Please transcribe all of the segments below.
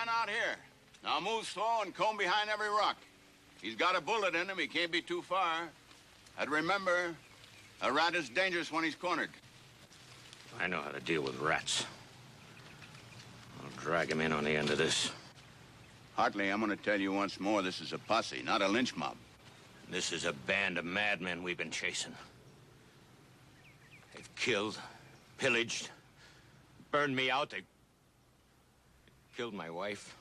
fan out here. Now move slow and comb behind every rock. He's got a bullet in him. He can't be too far. And remember, a rat is dangerous when he's cornered. I know how to deal with rats. I'll drag him in on the end of this. Hartley, I'm going to tell you once more, this is a posse, not a lynch mob. This is a band of madmen we've been chasing. They've killed, pillaged, burned me out. They killed my wife.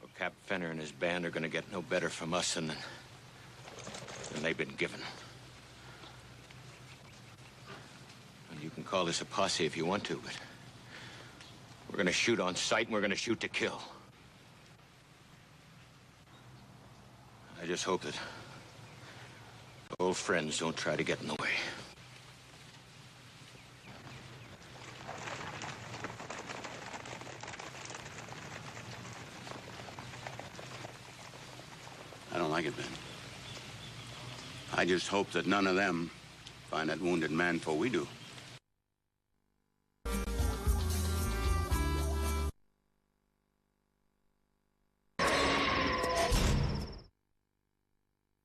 Well, Cap Fenner and his band are going to get no better from us than they've been given. And you can call this a posse if you want to, but we're going to shoot on sight and we're going to shoot to kill. I just hope that old friends don't try to get in the way. I don't like it, Ben. I just hope that none of them find that wounded man before we do.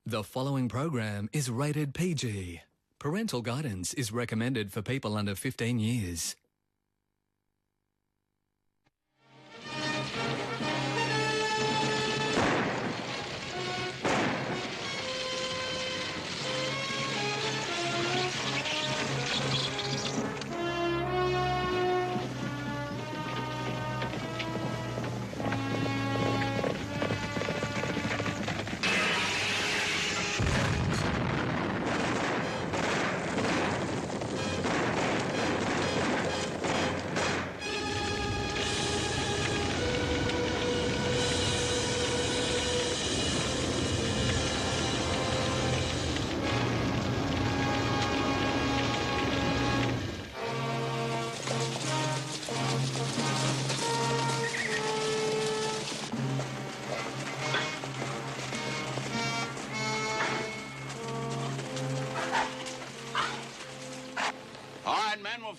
The following program is rated PG. Parental guidance is recommended for people under 15 years.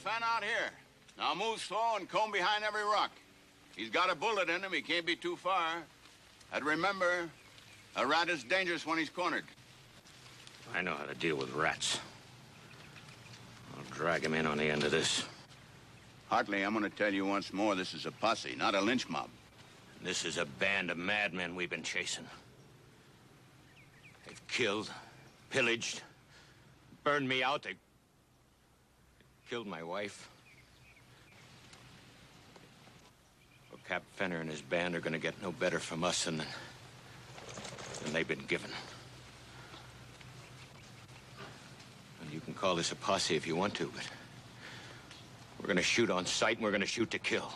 Fan out here. Now move slow and comb behind every rock. He's got a bullet in him. He can't be too far. And remember, a rat is dangerous when he's cornered. I know how to deal with rats. I'll drag him in on the end of this. Hartley, I'm going to tell you once more, this is a posse, not a lynch mob. This is a band of madmen we've been chasing. They've killed, pillaged, burned me out. They killed my wife. Well, Cap Fenner and his band are going to get no better from us than they've been given. And you can call this a posse if you want to, but we're going to shoot on sight and we're going to shoot to kill.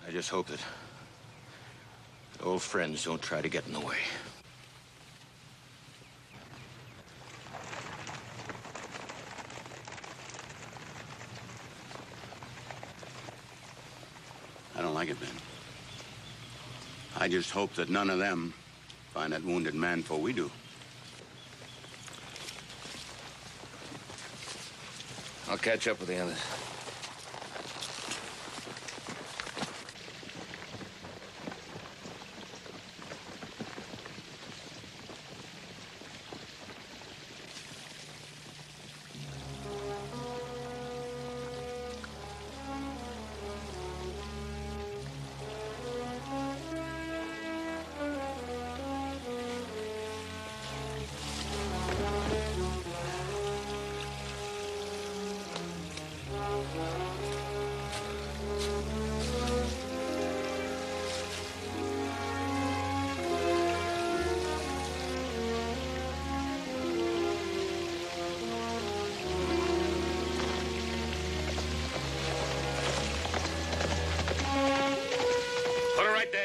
I just hope that old friends don't try to get in the way. I don't like it, Ben. I just hope that none of them find that wounded man before we do. I'll catch up with the others.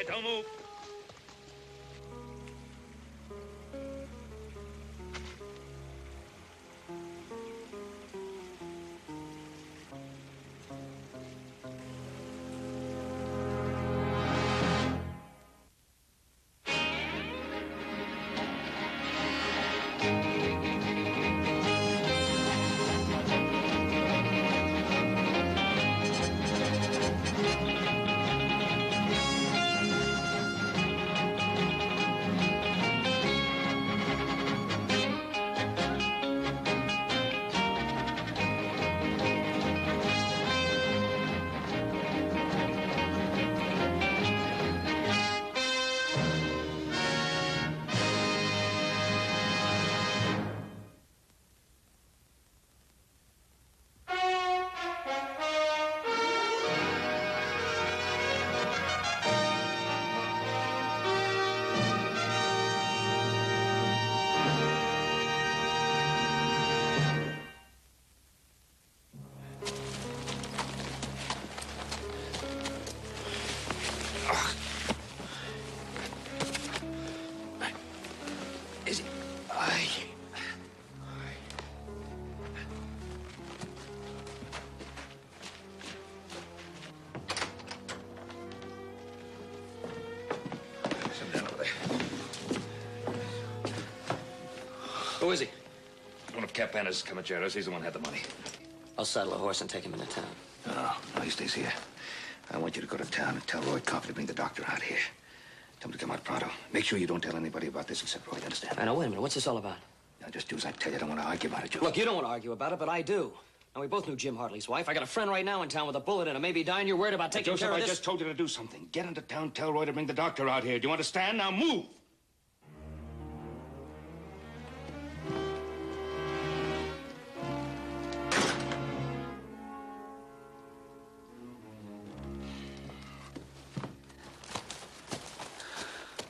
Don't move. Who is he? One of Cap Banner's comancheros. He's the one who had the money. I'll saddle a horse and take him into town. No, he stays here. I want you to go to town and tell Roy Coffey to bring the doctor out here. Tell him to come out pronto. Make sure you don't tell anybody about this except Roy, you understand? I know, wait a minute. What's this all about? Now, just do as I tell you. I don't want to argue about it, Joe. Look, you don't want to argue about it, but I do. And we both knew Jim Hartley's wife. I got a friend right now in town with a bullet in him. Maybe dying. You're worried about taking Joseph, care of I this? just told you to do something. Get into town, tell Roy to bring the doctor out here. Do you understand? Now move!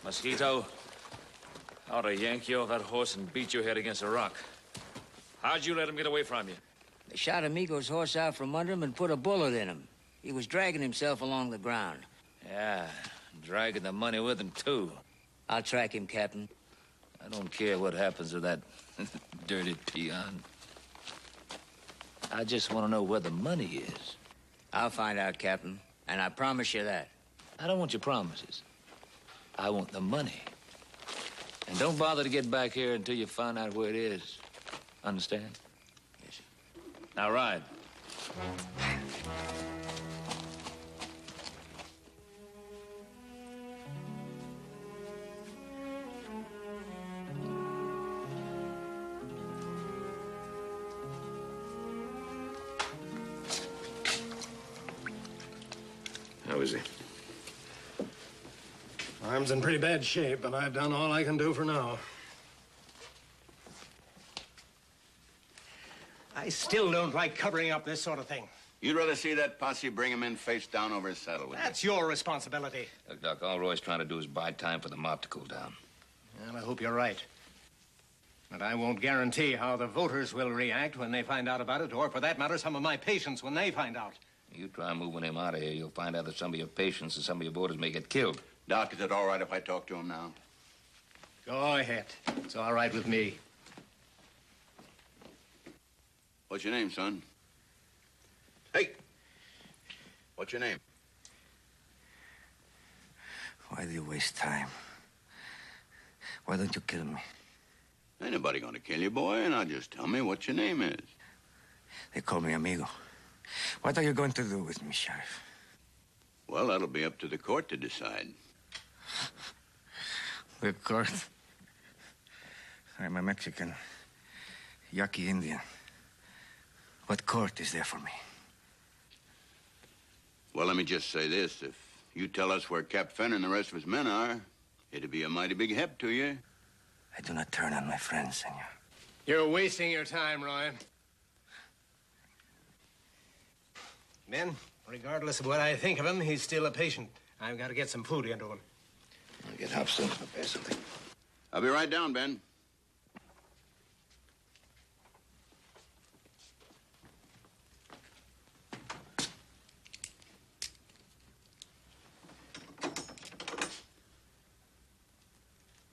Mosquito, I ought to yank you off that horse and beat your head against a rock. How'd you let him get away from you? They shot Amigo's horse out from under him and put a bullet in him. He was dragging himself along the ground. Yeah, dragging the money with him, too. I'll track him, Captain. I don't care what happens to that dirty peon. I just want to know where the money is. I'll find out, Captain, and I promise you that. I don't want your promises. I want the money. And don't bother to get back here until you find out where it is. Understand? Yes, sir. Now ride. How is he? Arm's in pretty bad shape, but I've done all I can do for now. I still don't like covering up this sort of thing. You'd rather see that posse bring him in face down over his saddle, wouldn't you? That's your responsibility. Look, Doc, all Roy's trying to do is buy time for the mob to cool down. Well, I hope you're right. But I won't guarantee how the voters will react when they find out about it, or for that matter, some of my patients when they find out. You try moving him out of here, you'll find out that some of your patients and some of your voters may get killed. Doc, is it all right if I talk to him now? Go ahead. It's all right with me. What's your name, son? Hey! What's your name? Why do you waste time? Why don't you kill me? Ain't nobody gonna kill you, boy. Now just tell me what your name is. They call me amigo. What are you going to do with me, Sheriff? Well, that'll be up to the court to decide. The court? I'm a Mexican. Yaqui Indian. What court is there for me? Well, let me just say this. If you tell us where Cap Fenner and the rest of his men are, it'd be a mighty big help to you. I do not turn on my friends, senor. You're wasting your time, Roy. Men, regardless of what I think of him, he's still a patient. I've got to get some food into him. I'll get help soon. Prepare something. I'll be right down, Ben.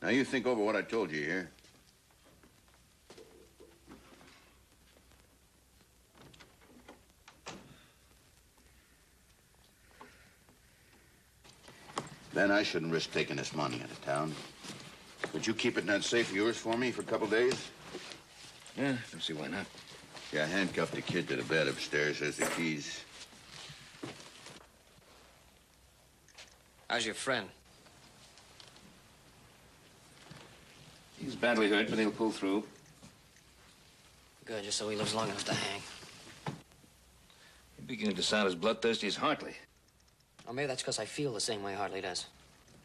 Now, you think over what I told you here. Ben, I shouldn't risk taking this money into town. Would you keep it in that safe of yours for me for a couple days? Yeah, don't see why not. Yeah, I handcuffed the kid to the bed upstairs. There's the keys. How's your friend? He's badly hurt, but he'll pull through. Good, just so he lives long enough to hang. You're beginning to sound as bloodthirsty as Hartley. Or maybe that's because I feel the same way Hartley does.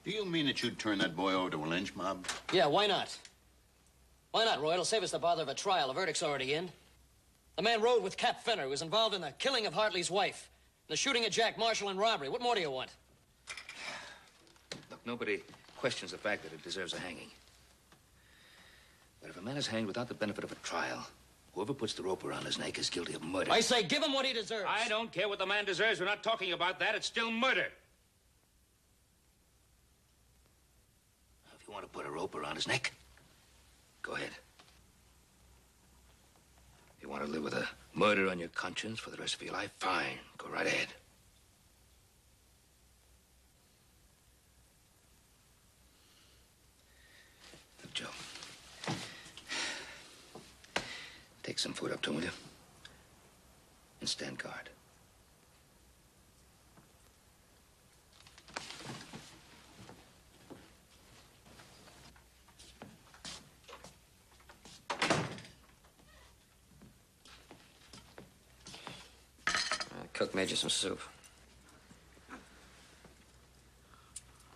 Do you mean that you'd turn that boy over to a lynch mob? Yeah, why not? Why not, Roy? It'll save us the bother of a trial. The verdict's already in. The man rode with Cap Fenner, who was involved in the killing of Hartley's wife, the shooting of Jack Marshall and robbery. What more do you want? Look, nobody questions the fact that it deserves a hanging. But if a man is hanged without the benefit of a trial, whoever puts the rope around his neck is guilty of murder. I say give him what he deserves. I don't care what the man deserves. We're not talking about that. It's still murder. If you want to put a rope around his neck, go ahead. If you want to live with a murder on your conscience for the rest of your life, fine. Go right ahead. Look, Joe. Take some food up to him, will you? And stand guard. Cook made you some soup.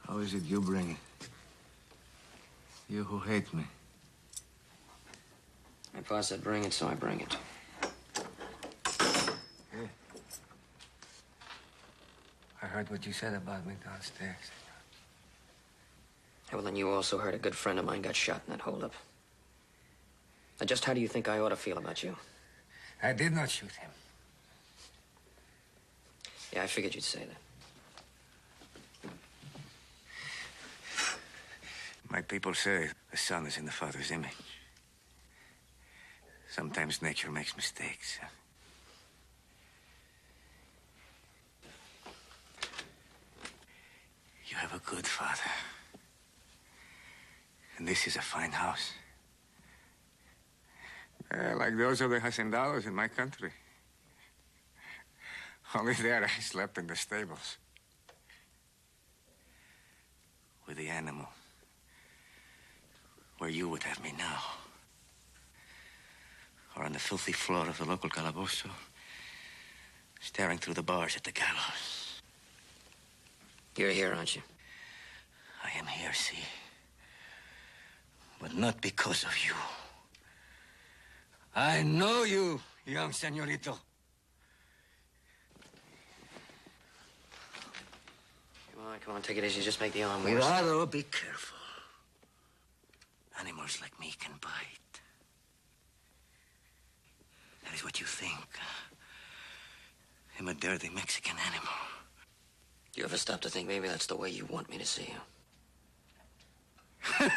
How is it you bring it? You who hate me. My pa said bring it, so I bring it. Yeah. I heard what you said about me downstairs. Yeah, well, then you also heard a good friend of mine got shot in that holdup. Now, just how do you think I ought to feel about you? I did not shoot him. Yeah, I figured you'd say that. My people say the son is in the father's image. Sometimes nature makes mistakes. You have a good father. And this is a fine house. Like those of the hacendados in my country. Only there I slept in the stables. With the animal. Where you would have me now. Or on the filthy floor of the local calabozo. Staring through the bars at the gallows. You're here, aren't you? I am here, see. But not because of you. I know you, young señorito. Come on, take it easy. Just make the arm worse. Cuidado, be careful. Animals like me can bite. That is what you think. I'm a dirty Mexican animal. Do you ever stop to think maybe that's the way you want me to see you?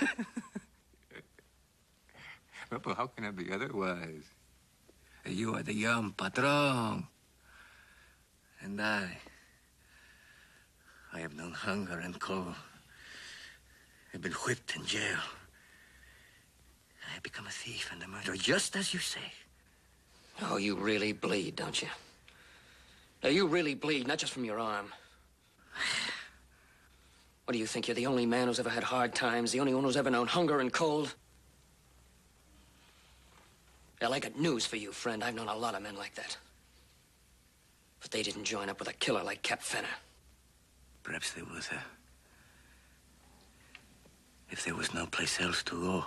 But how can it be otherwise? You are the young patron. And I have known hunger and cold. I've been whipped in jail. I have become a thief and a murderer, just as you say. Oh, you really bleed, don't you? Now, you really bleed, not just from your arm. What do you think? You're the only man who's ever had hard times, the only one who's ever known hunger and cold? Well, I got news for you, friend. I've known a lot of men like that. But they didn't join up with a killer like Cap Fenner. Perhaps there was a... If there was no place else to go.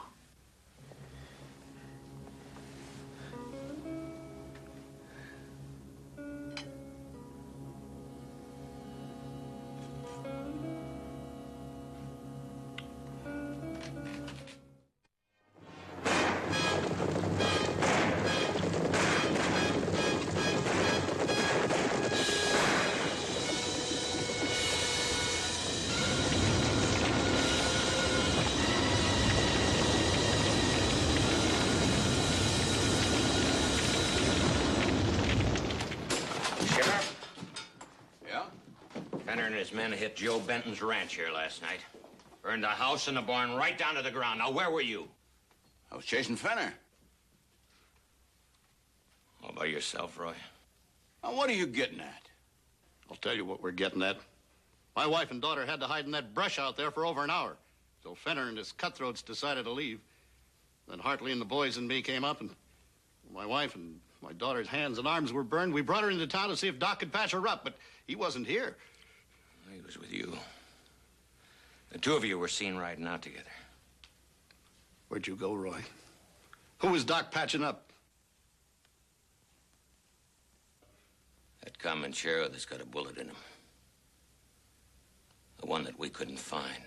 His men hit Joe Benton's ranch here last night. Burned the house and the barn right down to the ground. Now, where were you? I was chasing Fenner. All by yourself, Roy? Now, what are you getting at? I'll tell you what we're getting at. My wife and daughter had to hide in that brush out there for over an hour. So Fenner and his cutthroats decided to leave. Then Hartley and the boys and me came up, and my wife and my daughter's hands and arms were burned. We brought her into town to see if Doc could patch her up, but he wasn't here. He was with you. The two of you were seen riding out together. Where'd you go, Roy? Who was Doc patching up? That Comanchero that's got a bullet in him. The one that we couldn't find.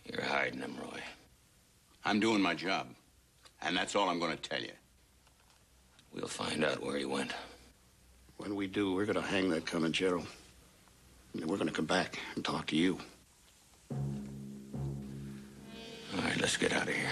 You're hiding him, Roy. I'm doing my job. And that's all I'm going to tell you. We'll find out where he went. When we do, we're going to hang that Comanchero. And then we're going to come back and talk to you. All right, let's get out of here.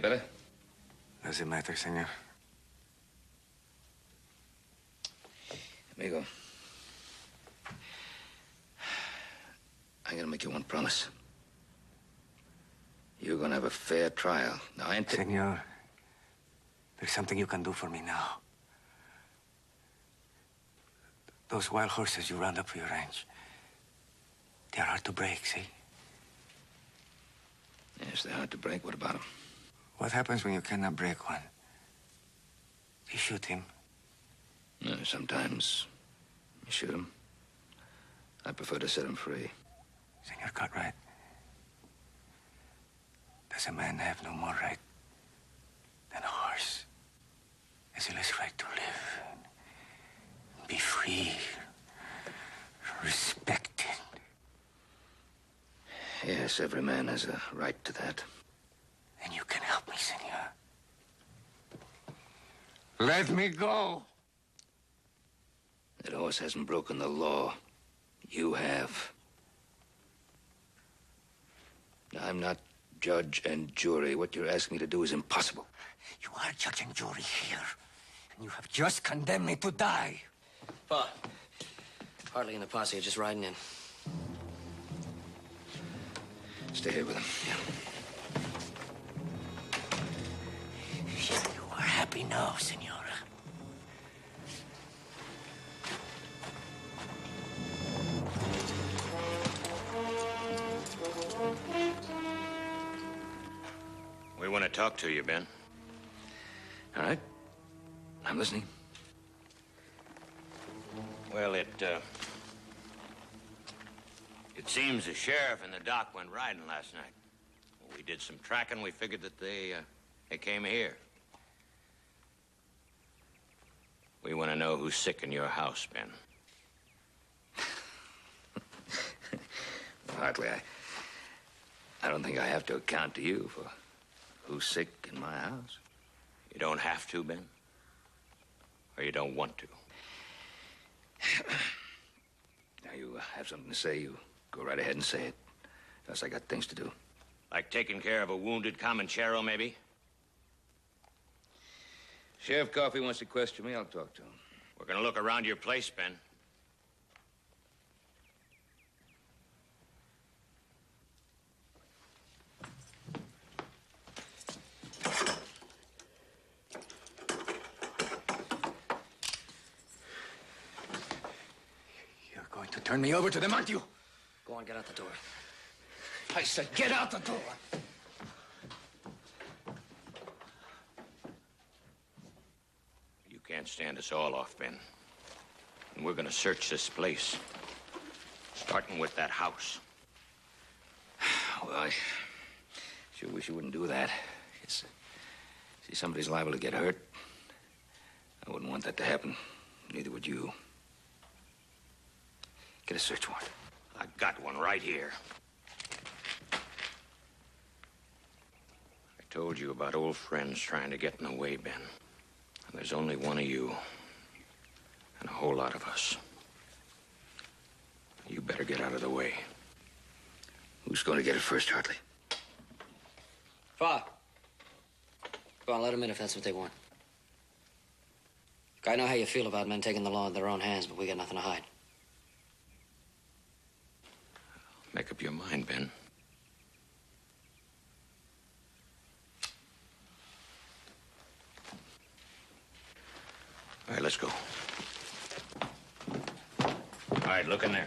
better? Does it matter, senor? Amigo, I'm gonna make you one promise. You're gonna have a fair trial. Now, I ain't... Senor, there's something you can do for me now. Those wild horses you round up for your ranch, they're hard to break, see? Yes, they're hard to break. What about them? What happens when you cannot break one? You shoot him. Sometimes you shoot him. I prefer to set him free. Senor Cartwright, does a man have no more right than a horse? Has he less right to live, be free, respected? Yes, every man has a right to that. And you can help me, senor. Let me go. That horse hasn't broken the law. You have. I'm not judge and jury. What you're asking me to do is impossible. You are judge and jury here. And you have just condemned me to die. Pa, Hartley and the posse are just riding in. Stay here with him. Yeah. You are happy now, senora. We want to talk to you, Ben. All right. I'm listening. Well, it seems the sheriff and the doc went riding last night. We did some tracking. We figured that they came here. We want to know who's sick in your house, Ben. Hartley, I don't think I have to account to you for who's sick in my house. You don't have to, Ben? Or you don't want to? Now, you have something to say, you go right ahead and say it. Else I got things to do. Like taking care of a wounded Comanchero, maybe? Sheriff Coffey wants to question me. I'll talk to him. We're gonna look around your place, Ben. You're going to turn me over to them, aren't you? Go on, get out the door. I said, get out the door. You can't stand us all off, Ben. And we're gonna search this place. Starting with that house. Well, I sure wish you wouldn't do that. It's, see, somebody's liable to get hurt. I wouldn't want that to happen. Neither would you. Get a search warrant. I got one right here. I told you about old friends trying to get in the way, Ben. And there's only one of you. And a whole lot of us. You better get out of the way. Who's going to get it first, Hartley? Pa. Go on, let them in if that's what they want. I know how you feel about men taking the law in their own hands, but we got nothing to hide. Make up your mind, Ben. All right, let's go. All right, look in there.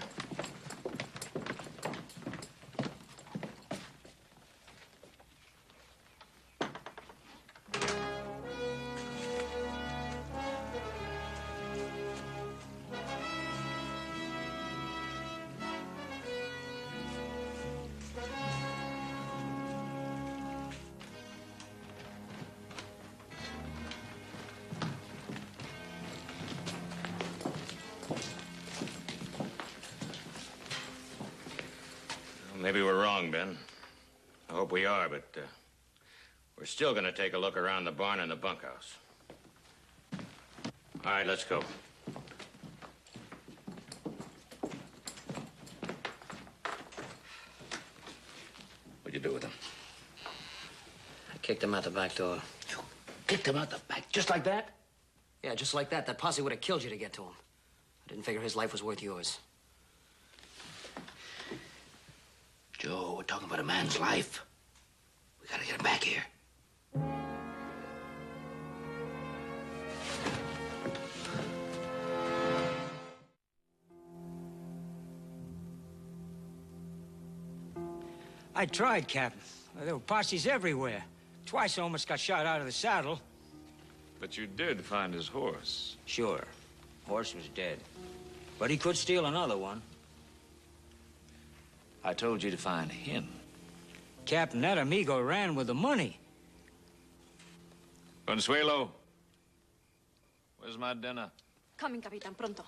Maybe we're wrong, Ben. I hope we are, but we're still going to take a look around the barn and the bunkhouse. All right, let's go. What'd you do with him? Kicked him out the back door. You kicked him out the back, just like that? Yeah, just like that. That posse would have killed you to get to him. I didn't figure his life was worth yours. Joe, we're talking about a man's life. We gotta get him back here. I tried, Captain. There were posses everywhere. Twice I almost got shot out of the saddle. But you did find his horse. Sure. Horse was dead. But he could steal another one. I told you to find him. Captain, that amigo ran with the money. Consuelo, where's my dinner? Coming, Capitan, pronto.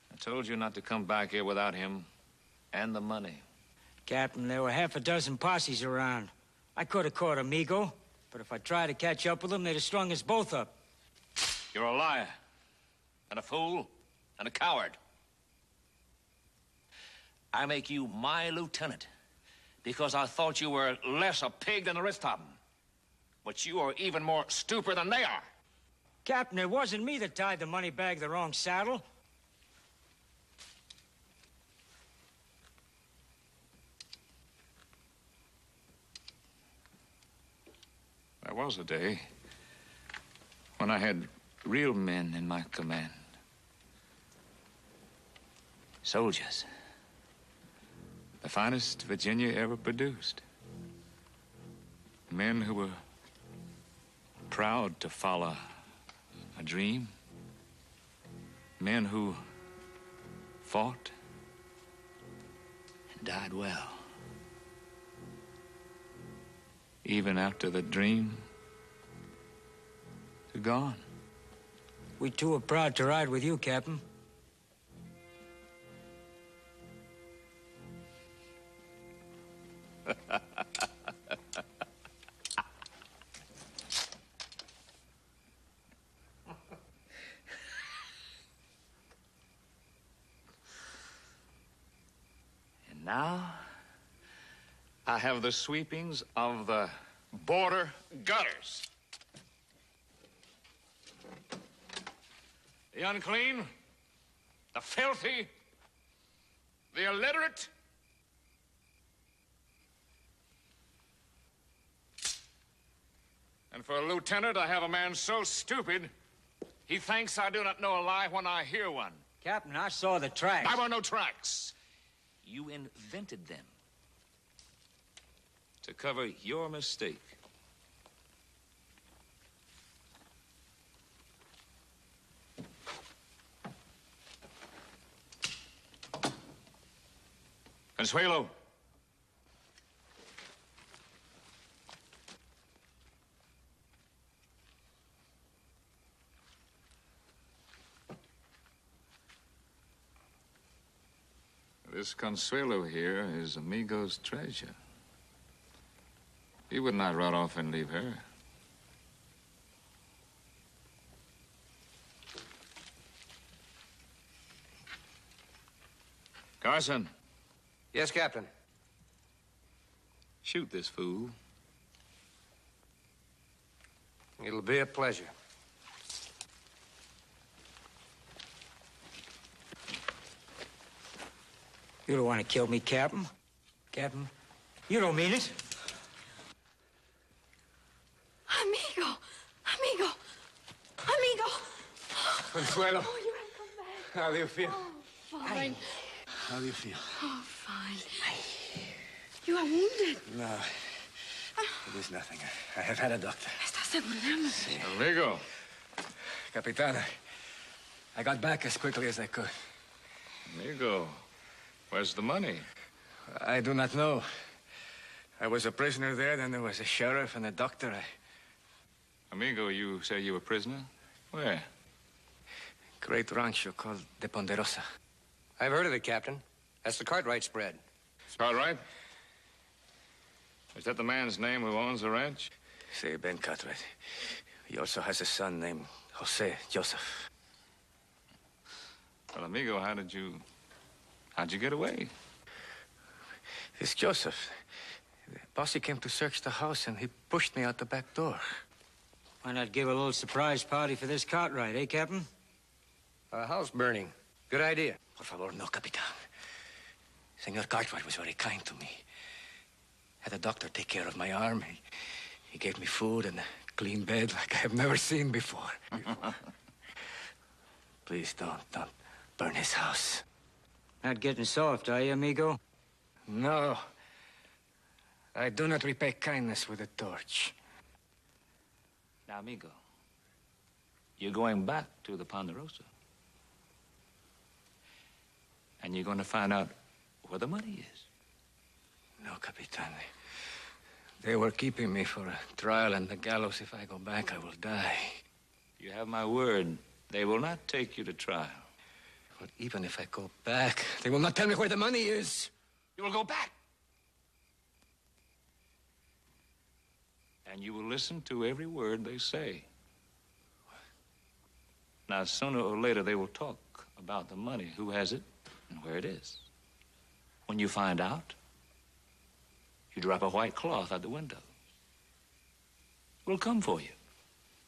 I told you not to come back here without him and the money. Captain, there were half a dozen posses around. I could have caught amigo, but if I tried to catch up with them, they'd have strung us both up. You're a liar, and a fool, and a coward. I make you my lieutenant because I thought you were less a pig than the rest of them. But you are even more stupid than they are. Captain, it wasn't me that tied the money bag the wrong saddle. There was a day when I had real men in my command. Soldiers. The finest Virginia ever produced. Men who were proud to follow a dream. Men who fought and died well. Even after the dream is gone. We too are proud to ride with you, Captain. And now, I have the sweepings of the border gutters. The unclean, the filthy, the illiterate. And for a lieutenant, I have a man so stupid, he thinks I do not know a lie when I hear one. Captain, I saw the tracks. There were no tracks. You invented them to cover your mistake. Consuelo. This Consuelo here is Amigo's treasure. He would not run off and leave her. Carson. Yes, Captain. Shoot this fool. It'll be a pleasure. You don't want to kill me, Captain. Captain, you don't mean it. Amigo! Amigo! Amigo! Consuelo. Oh, you have come back. How do you feel? Oh, fine. How do you feel? Oh, fine. You are wounded. No. It is nothing. I have had a doctor. ¿Estás seguro de algo? Amigo. Capitan, I got back as quickly as I could. Amigo, where's the money? I do not know. I was a prisoner there, then there was a sheriff and a doctor. Amigo, you say you were a prisoner? Where? Great rancho called De Ponderosa. I've heard of it, Captain. That's the Cartwright spread. Cartwright? Is that the man's name who owns the ranch? Say, Ben Cartwright. He also has a son named Jose Joseph. Well, amigo, how'd you get away? This Joseph, Posse came to search the house, and he pushed me out the back door. Why not give a little surprise party for this Cartwright, eh, Captain? A house burning. Good idea. Por favor, no, Capitan. Senor Cartwright was very kind to me. Had a doctor take care of my arm. He gave me food and a clean bed like I have never seen before. Please don't burn his house. Not getting soft, are you, amigo? No. I do not repay kindness with a torch. Now, amigo, you're going back to the Ponderosa. And you're going to find out where the money is. No, Capitan. They were keeping me for a trial and the gallows. If I go back, I will die. You have my word. They will not take you to trial. But even if I go back, they will not tell me where the money is. You will go back. And you will listen to every word they say. Now, sooner or later, they will talk about the money, who has it, and where it is. When you find out, you drop a white cloth out the window. We'll come for you.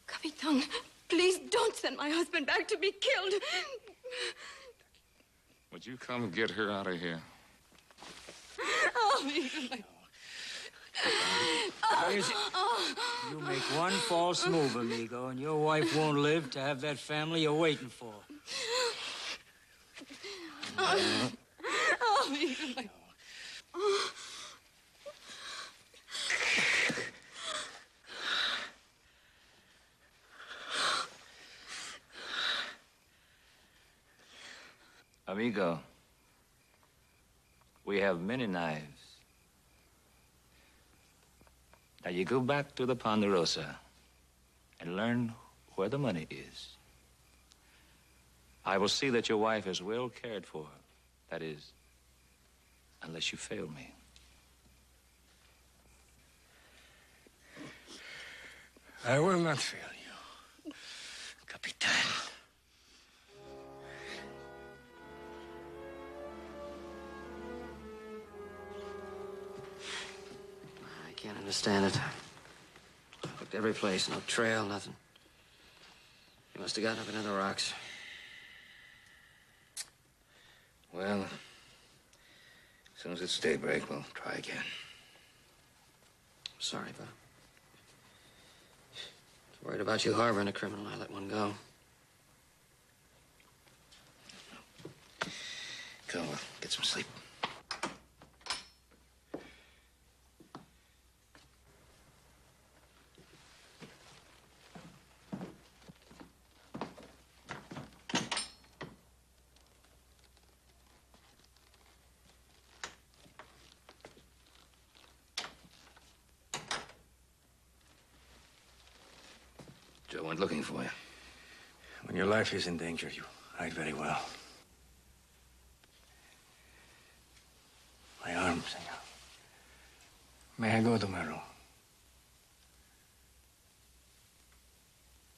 Capitan, please don't send my husband back to be killed. Would you come get her out of here? Oh, You make one false move, amigo, and your wife won't live to have that family you're waiting for. Amigo, we have many knives. Now you go back to the Ponderosa and learn where the money is. I will see that your wife is well cared for. That is, unless you fail me. I will not fail you, Capitan. I can't understand it. I looked every place, no trail, nothing. He must have gotten up into the rocks. Well, as soon as it's daybreak, we'll try again. I'm sorry, but I was worried about you harboring a criminal. I let one go. Go, we'll get some sleep. Joe went looking for you. When your life is in danger, you hide very well. My arm, senor. May I go to my room?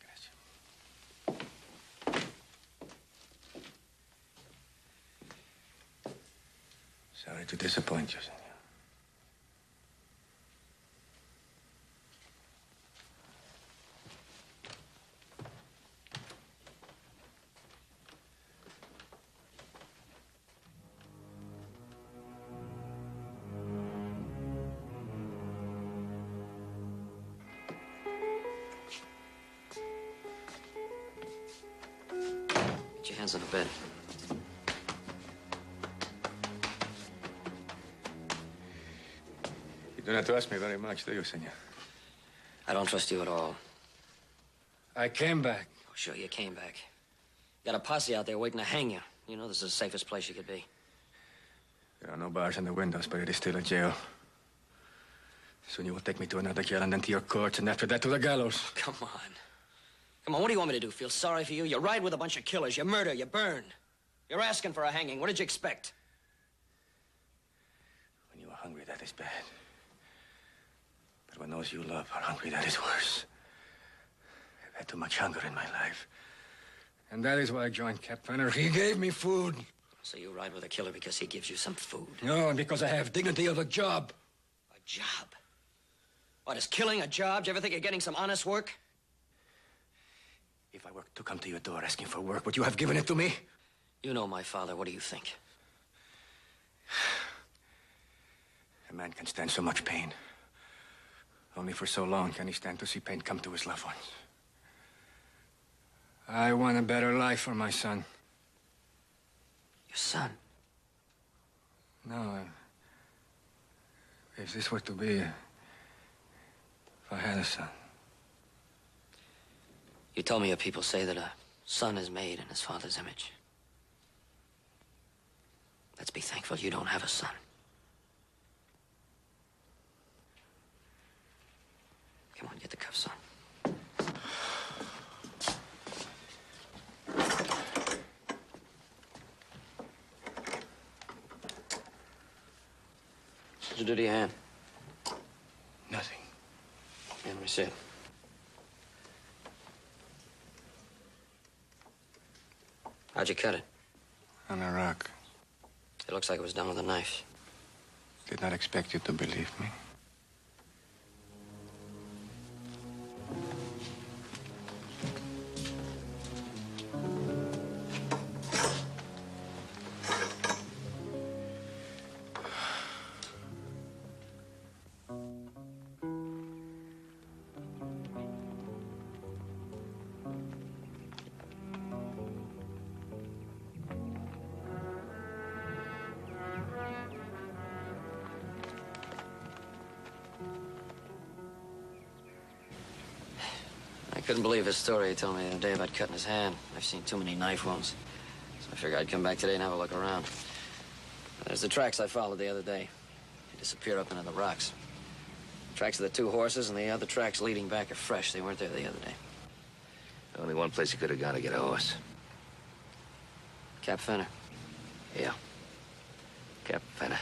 Gracias. Sorry to disappoint you, senor. Get your hands on the bed. You do not trust me very much, do you, senor? I don't trust you at all. I came back. Oh, sure, you came back. You got a posse out there waiting to hang you. You know this is the safest place you could be. There are no bars in the windows, but it is still a jail. Soon you will take me to another jail and then to your courts, and after that to the gallows. Come on. Come on, what do you want me to do? Feel sorry for you? You ride with a bunch of killers. You murder, you burn. You're asking for a hanging. What did you expect? When you are hungry, that is bad. But when those you love are hungry, that is worse. I've had too much hunger in my life. And that is why I joined Cap Fenner. He gave me food. So you ride with a killer because he gives you some food? No, and because I have dignity of a job. A job? What, is killing a job? Do you ever think of getting some honest work? If I were to come to your door asking for work, would you have given it to me? You know my father. What do you think? A man can stand so much pain. Only for so long can he stand to see pain come to his loved ones. I want a better life for my son. Your son? No, if this were to be, if I had a son. You told me your people say that a son is made in his father's image. Let's be thankful you don't have a son. Come on, get the cuffs on. What'd you do to your hand? Nothing. Yeah, let me see it. How'd you cut it? On a rock. It looks like it was done with a knife. Did not expect you to believe me. I couldn't believe his story he told me the other day about cutting his hand. I've seen too many knife wounds. So I figured I'd come back today and have a look around. There's the tracks I followed the other day. They disappeared up into the rocks. Tracks of the two horses and the other tracks leading back are fresh. They weren't there the other day. Only one place he could have gone to get a horse. Cap Fenner. Yeah. Cap Fenner.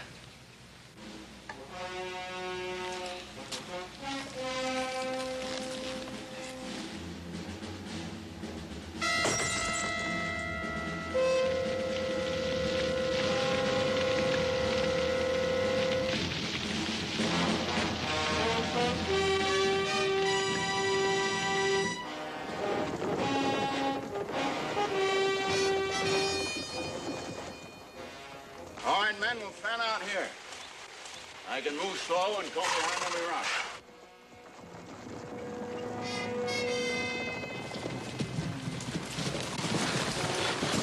All right, men, we'll fan out here. I can move slow and go behind every rock.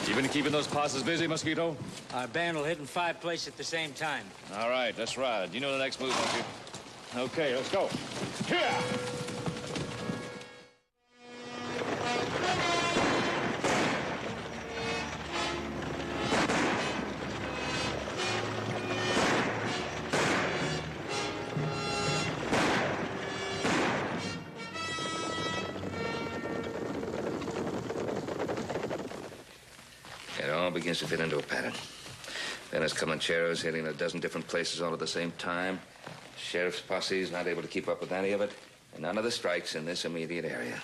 You been keeping those posses busy, Mosquito? Our band will hit in 5 places at the same time. All right, let's ride. You know the next move, don't you? Okay, let's go. Here! It all begins to fit into a pattern. Then as Comancheros hitting a dozen different places all at the same time. Sheriff's posse's not able to keep up with any of it. And none of the strikes in this immediate area.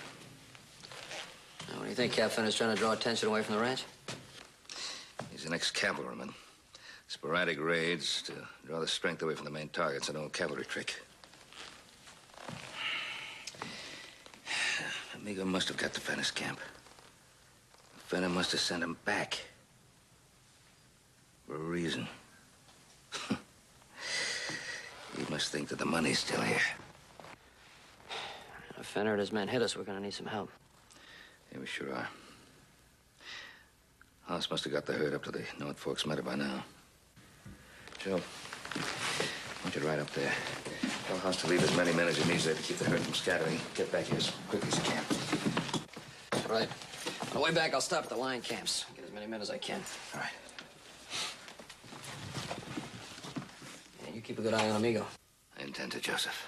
Now, what do you think Cap Fenner's trying to draw attention away from the ranch? He's an ex-cavalryman. Sporadic raids to draw the strength away from the main targets. An old cavalry trick. Amigo must have got to Fenner's camp. Fenner must have sent him back. For a reason. He must think that the money's still here. If Fenner and his men hit us, we're gonna need some help. Yeah, we sure are. Hoss must have got the herd up to the North Forks Meadow by now. Joe, I want you to ride up there. Tell Hoss to leave as many men as he needs there to keep the herd from scattering. Get back here as quick as you can. Right. On the way back, I'll stop at the line camps. Get as many men as I can. All right. Yeah, you keep a good eye on Amigo. I intend to, Joseph.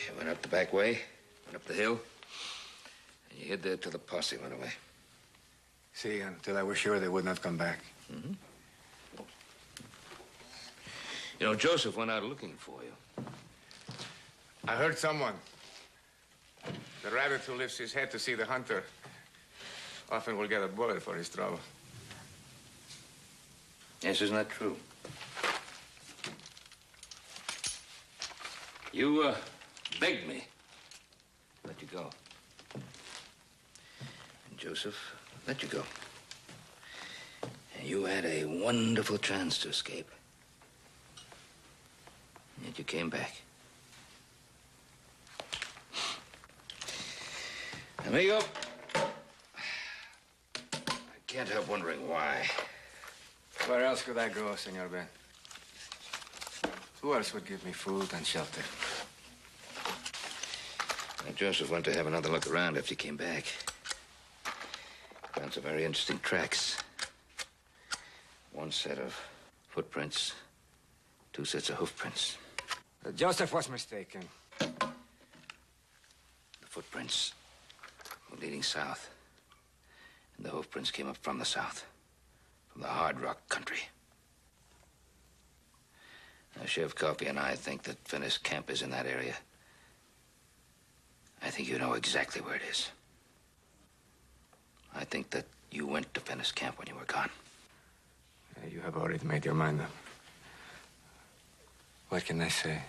You went up the back way, went up the hill, and you hid there till the posse went away. See, until I was sure they would not come back. Mm-hmm. You know, Joseph went out looking for you. I heard someone. The rabbit who lifts his head to see the hunter often will get a bullet for his trouble. Yes, isn't that true? You, begged me to let you go. And Joseph let you go. And you had a wonderful chance to escape. And yet you came back. Amigo, I can't help wondering why. Where else could I go, Senor Ben? Who else would give me food and shelter? Well, Joseph went to have another look around after he came back. Found some very interesting tracks. One set of footprints, two sets of hoof prints. Joseph was mistaken. The footprints were leading south. And the hoof prints came up from the south, from the hard rock country. Now, Sheriff Coffey and I think that Finnis Camp is in that area. I think you know exactly where it is. I think that you went to Finnis Camp when you were gone. You have already made your mind up. What can I say?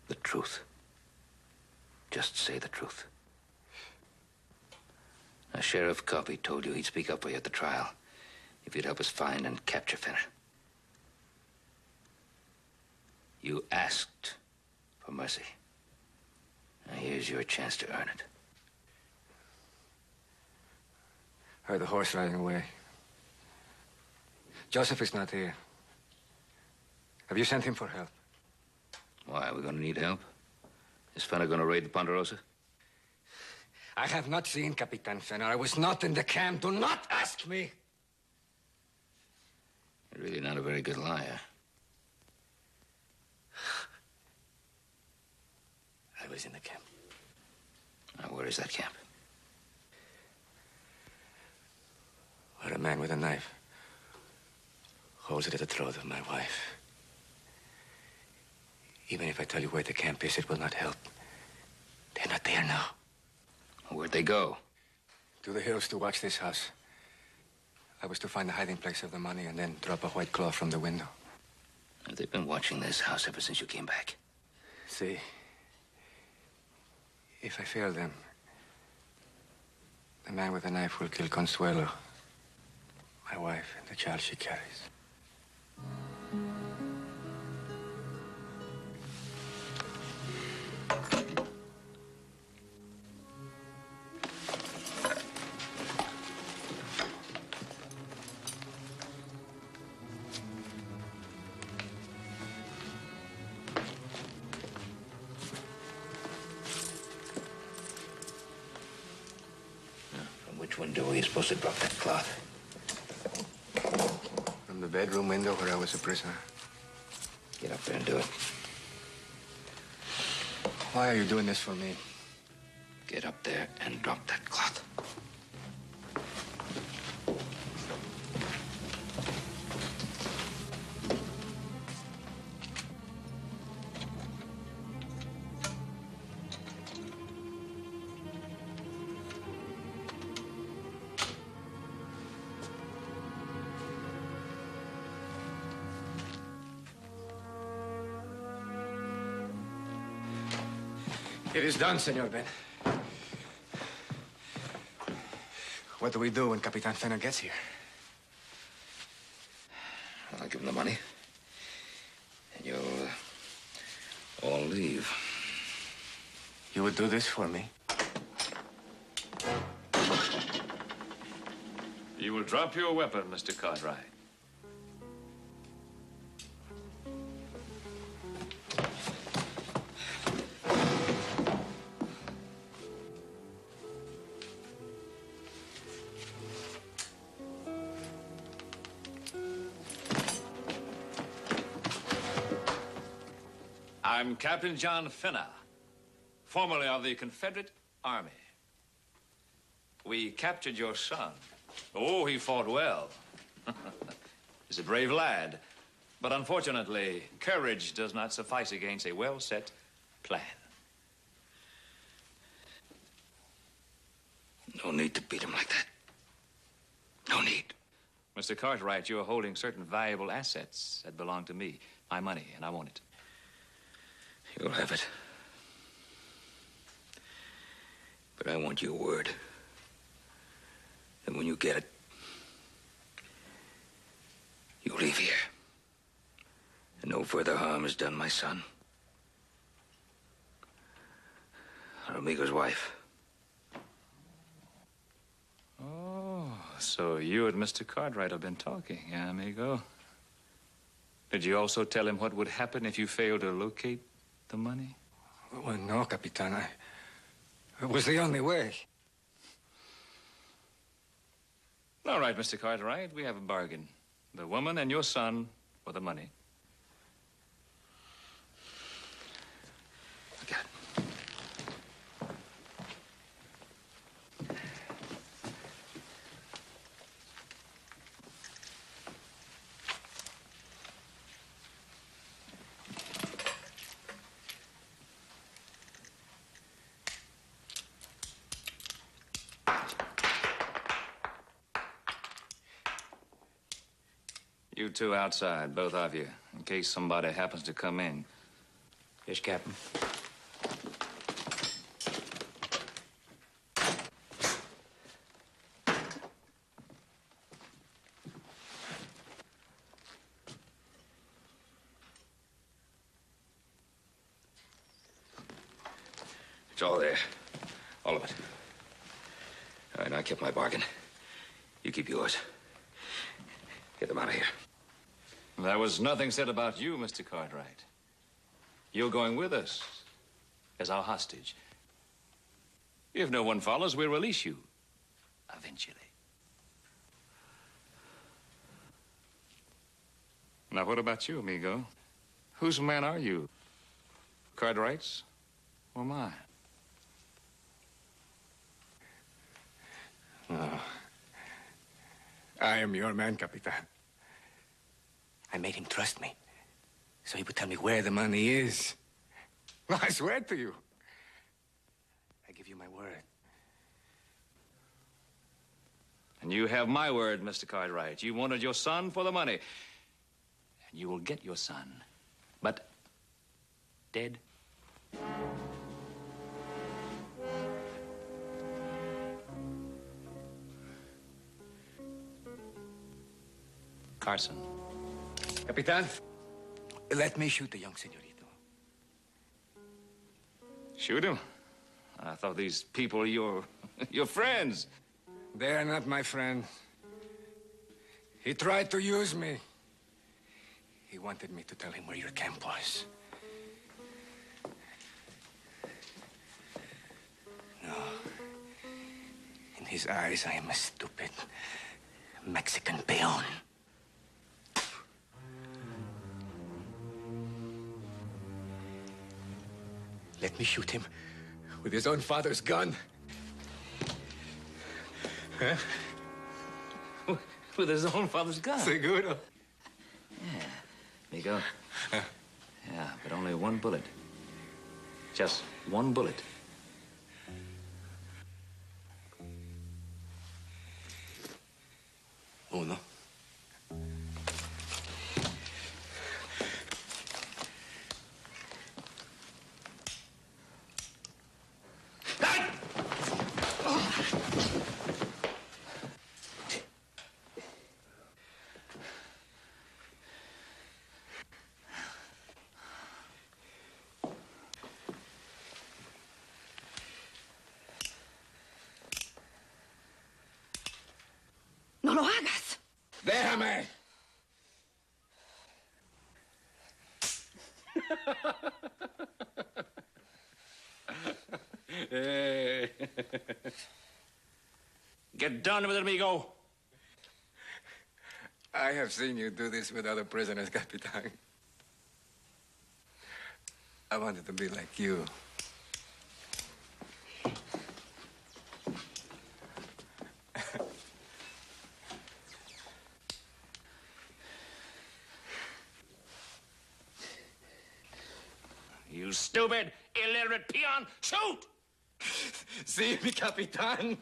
The truth. Just say the truth. Now, Sheriff Coffey told you he'd speak up for you at the trial if you'd help us find and capture Finner. You asked for mercy. Now, here's your chance to earn it. Heard the horse riding away. Joseph is not here. Have you sent him for help? Why, are we going to need help? Is Fenner going to raid the Ponderosa? I have not seen Capitan Fenner. I was not in the camp. Do not ask me. You're really not a very good liar. I was in the camp. Now, where is that camp? Where a man with a knife holds it at the throat of my wife. Even if I tell you where the camp is, it will not help. They're not there now. Where'd they go? To the hills to watch this house. I was to find the hiding place of the money and then drop a white cloth from the window. Have they been watching this house ever since you came back? See, if I fail them, the man with the knife will kill Consuelo, my wife, and the child she carries. Which window were you supposed to drop that cloth? From the bedroom window where I was a prisoner. Get up there and do it. Why are you doing this for me? Get up there and drop that cloth. It is done, Senor Ben. What do we do when Capitan Fenner gets here? I'll give him the money. And you'll all leave. You would do this for me? You will drop your weapon, Mr. Cartwright. I'm Captain John Fenner, formerly of the Confederate Army. We captured your son. Oh, he fought well. He's a brave lad. But unfortunately, courage does not suffice against a well-set plan. No need to beat him like that. No need. Mr. Cartwright, you're holding certain valuable assets that belong to me. My money, and I want it. You'll have it. But I want your word. And when you get it, you leave here. And no further harm is done, my son. Or Amigo's wife. Oh, so you and Mr. Cartwright have been talking, yeah, amigo? Did you also tell him what would happen if you failed to locate the money? Well, no, Capitan. It was the only way. All right, Mr. Cartwright, we have a bargain. The woman and your son for the money. I got it. You two outside, both of you, in case somebody happens to come in. Yes, Captain. It's all there. All of it. All right, I kept my bargain. You keep yours. Get them out of here. There was nothing said about you, Mr. Cartwright. You're going with us as our hostage. If no one follows, we'll release you. Eventually. Now, what about you, amigo? Whose man are you? Cartwright's or mine? No. I am your man, Capitan. I made him trust me, so he would tell me where the money is. I swear to you. I give you my word. And you have my word, Mr. Cartwright. You wanted your son for the money. And you will get your son. But dead. Carson. Capitan, let me shoot the young señorito. Shoot him? I thought these people are your friends. They are not my friend. He tried to use me. He wanted me to tell him where your camp was. No. In his eyes, I am a stupid Mexican peon. Let me shoot him with his own father's gun. Huh? With his own father's gun? Seguro. Yeah, amigo. Yeah, but only one bullet. Just one bullet. Uno. ¡No lo hagas! ¡Déjame! Get done with it, amigo. I have seen you do this with other prisoners, Capitan. I wanted to be like you. You stupid, illiterate peon! Shoot! See, mi Capitan?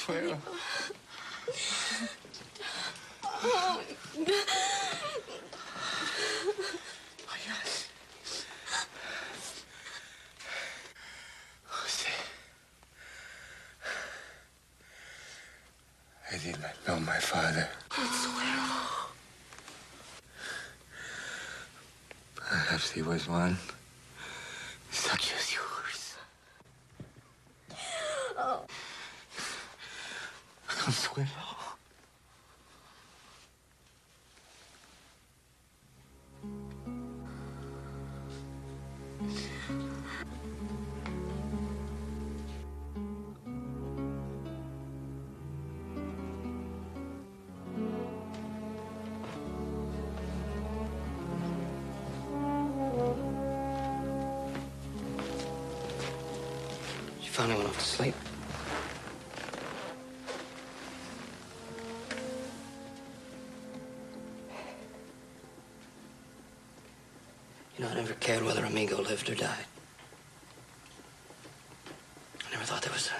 Consuelo. Jose. I did not know my father. Consuelo. Perhaps he was one such as yours. Oh. Consuelo. She finally went off to sleep. You know, I never cared whether Amigo lived or died. I never thought there was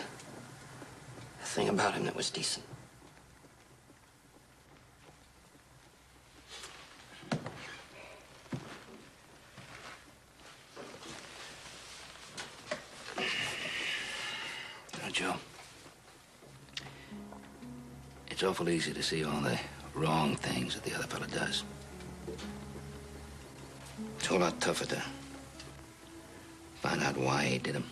a thing about him that was decent. You know, Joe, it's awful easy to see all the wrong things that the other fella does. It's a whole lot tougher to find out why he did them.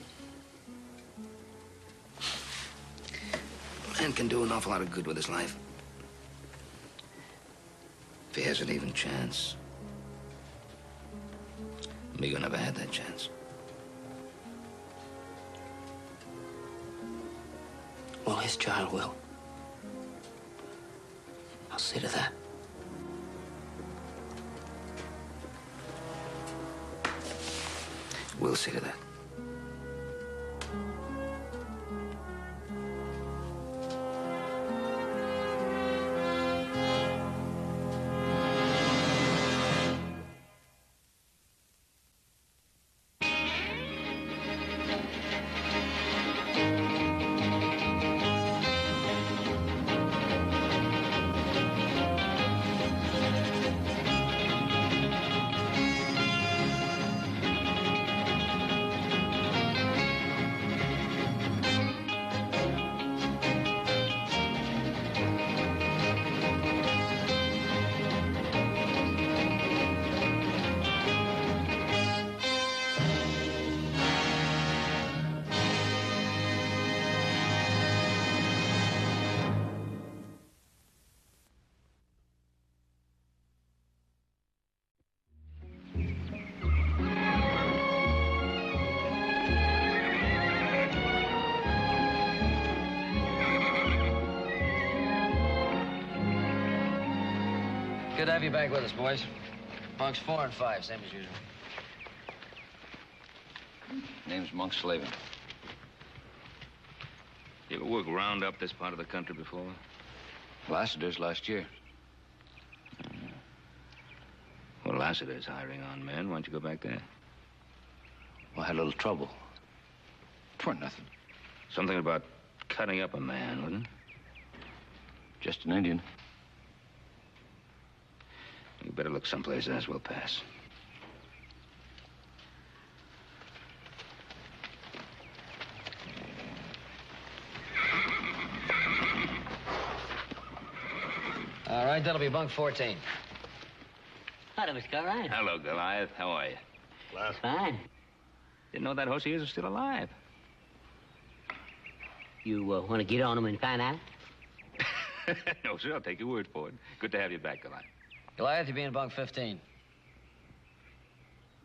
Man can do an awful lot of good with his life. If he has an even chance. Amigo never had that chance. Well, his child will. I'll see to that. We'll see to that. Good to have you back with us, boys. Bunks 4 and 5, same as usual. Name's Monk Slavin. You ever work round up this part of the country before? Lassiter's last year. Well, Lassiter's hiring on men. Why don't you go back there? Well, I had a little trouble. Twere nothing. Something about cutting up a man, wasn't it? Just an Indian. You better look someplace else. We'll pass. All right, that'll be bunk 14. Hello, Mr. Cartwright. Hello, Goliath. How are you? That's fine. Didn't know that horsey is still alive. You want to get on him and find out? No, sir. I'll take your word for it. Good to have you back, Goliath. Goliath, you'll be in bunk 15.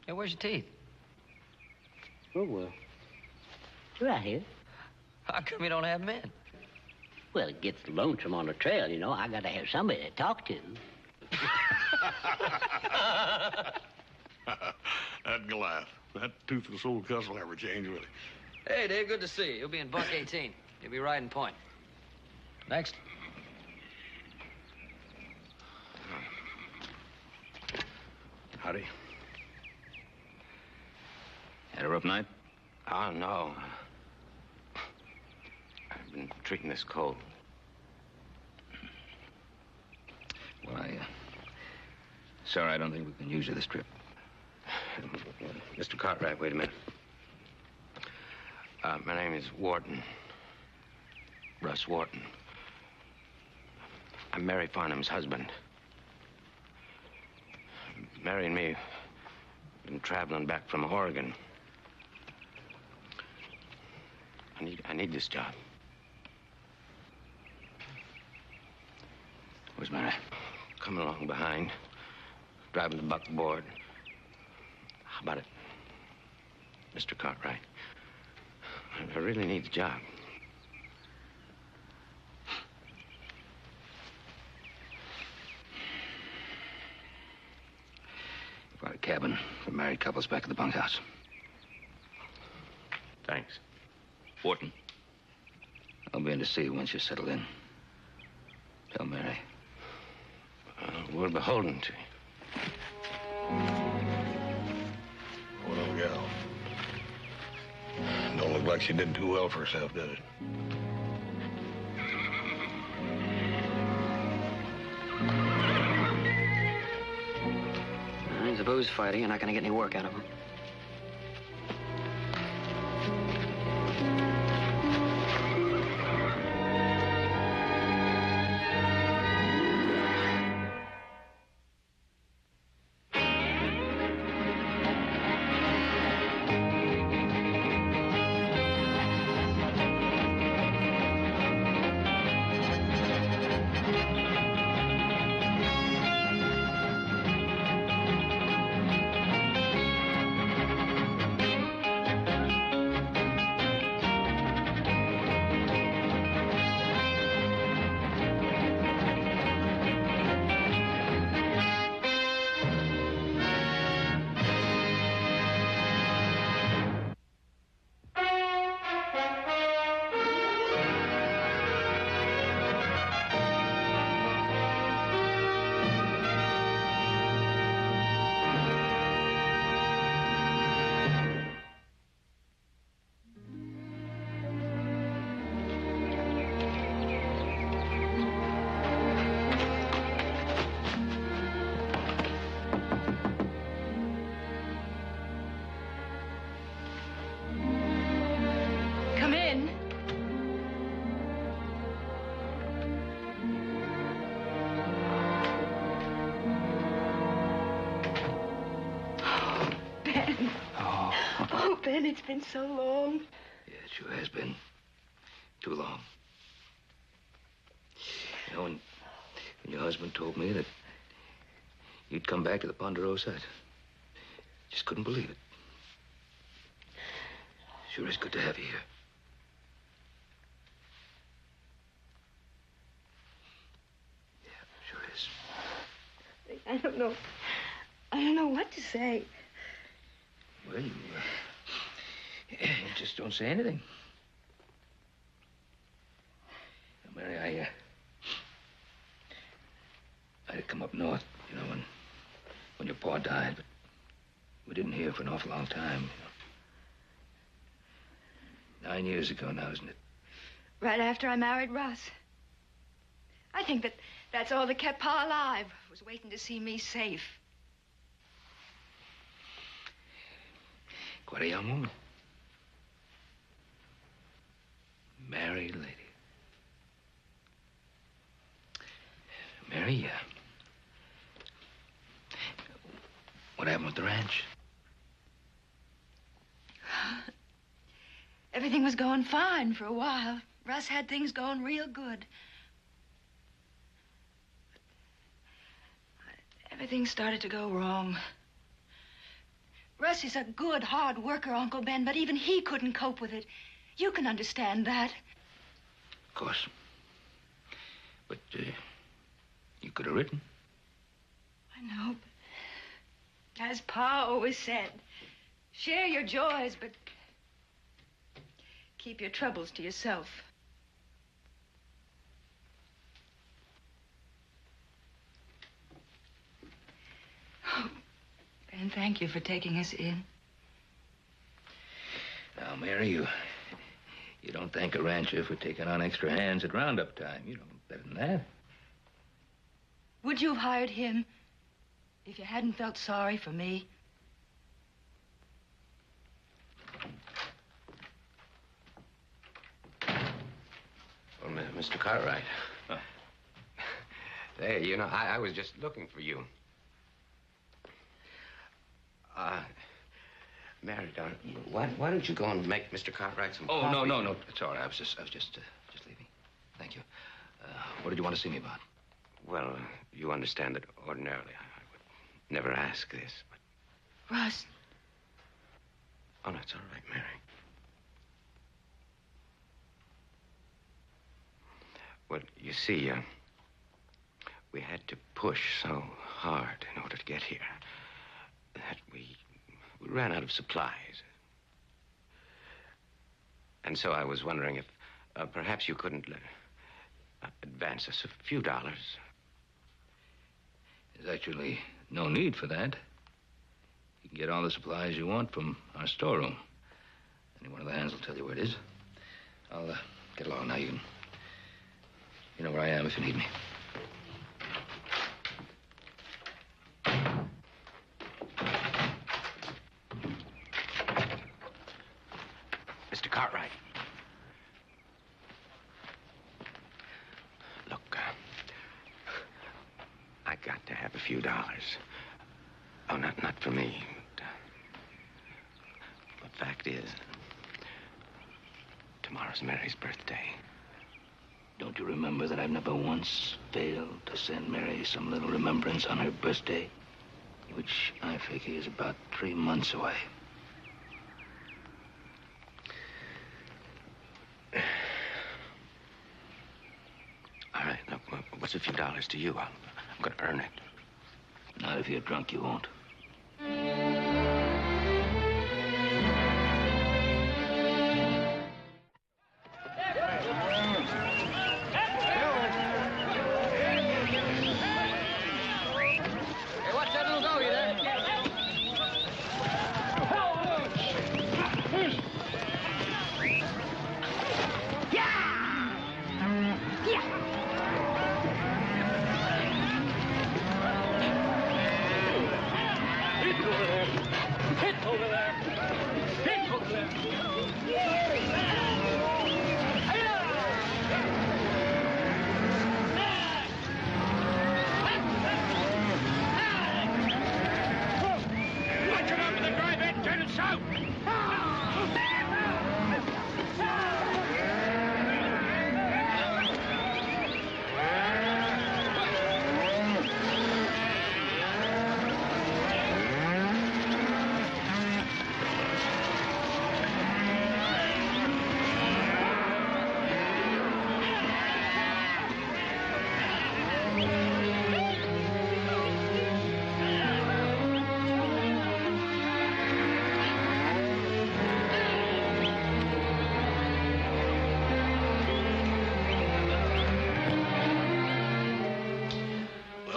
Hey, where's your teeth? Oh, well. Right here. How come you don't have men? Well, it gets lonesome on the trail, you know. I got to have somebody to talk to. That Goliath. That toothless old cuss will never change, will he? Hey, Dave, good to see you. You'll be in bunk 18. You'll be riding point. Next. Howdy. Had a rough night? Oh, no. I've been treating this cold. Well, sorry, I don't think we can use you this trip. Mr. Cartwright, wait a minute. My name is Wharton. Russ Wharton. I'm Mary Farnham's husband. Mary and me been traveling back from Oregon. I need this job. Where's Mary? Coming along behind, driving the buckboard. How about it, Mr. Cartwright? I really need the job. We've got a cabin for married couples back at the bunkhouse. Thanks. Wharton, I'll be in to see you once you're settled in. Tell Mary. We're beholden to you. Poor little gal. Don't look like she did too well for herself, does it? I suppose fighting, you're not going to get any work out of him. Come in. Oh, Ben. Oh, Ben, it's been so long. Yeah, it sure has been too long. You know, when your husband told me that you'd come back to the Ponderosa, I just couldn't believe it. Sure is good to have you here. Yeah, sure is. I don't know. I don't know what to say. Well, you just don't say anything. Now, Mary, I had come up north, you know, when your pa died, but we didn't hear for an awful long time, you know. 9 years ago now, isn't it? Right after I married Russ. I think that's all that kept Pa alive, was waiting to see me safe. Quite a young woman. Married lady. Mary, what happened with the ranch? Everything was going fine for a while. Russ had things going real good. Everything started to go wrong. Russ is a good, hard worker, Uncle Ben, but even he couldn't cope with it. You can understand that. Of course. But, you could have written. I know, but as Pa always said, share your joys, but keep your troubles to yourself. and thank you for taking us in. Now, Mary, you don't thank a rancher for taking on extra hands at roundup time. You know better than that. Would you have hired him if you hadn't felt sorry for me? Well, Mr. Cartwright. Hey, you know, I was just looking for you. Mary, darling, why don't you go and make Mr. Cartwright some coffee? Oh, no. It's all right. I was just leaving. Thank you. What did you want to see me about? Well, you understand that ordinarily I would never ask this, but... Russ. Oh, no, it's all right, Mary. Well, you see, we had to push so hard in order to get here that we ran out of supplies. And so I was wondering if perhaps you couldn't advance us a few dollars. There's actually no need for that. You can get all the supplies you want from our storeroom. Any one of the hands will tell you where it is. I'll get along now. You know where I am if you need me. Mr. Cartwright. Look, I got to have a few dollars. Oh, not for me. But the fact is, tomorrow's Mary's birthday. Don't you remember that I've never once failed to send Mary some little remembrance on her birthday? Which I figure is about 3 months away. All right, look, what's a few dollars to you? I'm going to earn it. Not if you're drunk, you won't.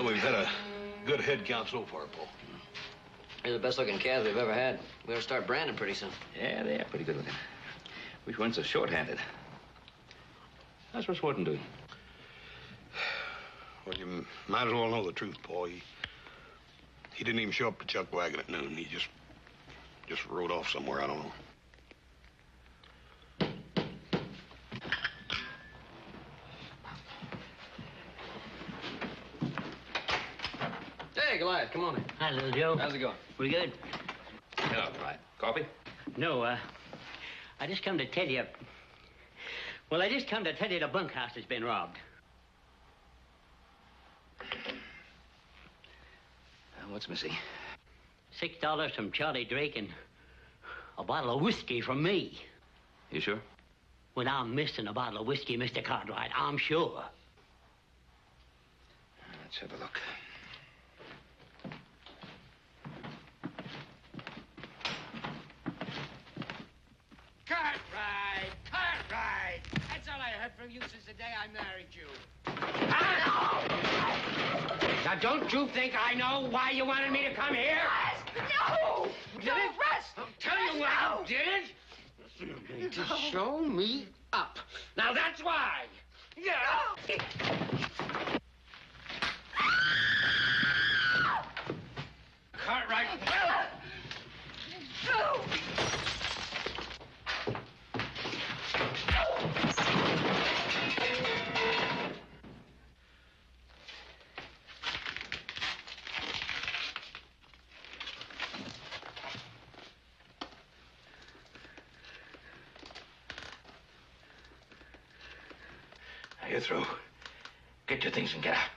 We've had a good head count so far, Paul. They're the best looking calves we've ever had. We ought to start branding pretty soon. Yeah, they are pretty good looking. Wish we weren't so short-handed. How's Russ Wharton doing? Well, you might as well know the truth, Paul. He didn't even show up to Chuck Wagon at noon. He just rode off somewhere, I don't know. Hey, Goliath, come on in. Hi, little Joe. How's it going? Pretty good. Yeah, right. Coffee? No, I just come to tell you... Well, I just come to tell you the bunkhouse has been robbed. What's missing? $6 from Charlie Drake and a bottle of whiskey from me. You sure? Well, I'm missing a bottle of whiskey, Mr. Cartwright. I'm sure. Let's have a look. Cartwright! That's all I heard from you since the day I married you. Now, don't you think I know why you wanted me to come here? No! Did it? Russ! I'll tell you why you did it. You need to show me up. Now that's why. Yeah. Cartwright. Now you're through. Get your things and get out.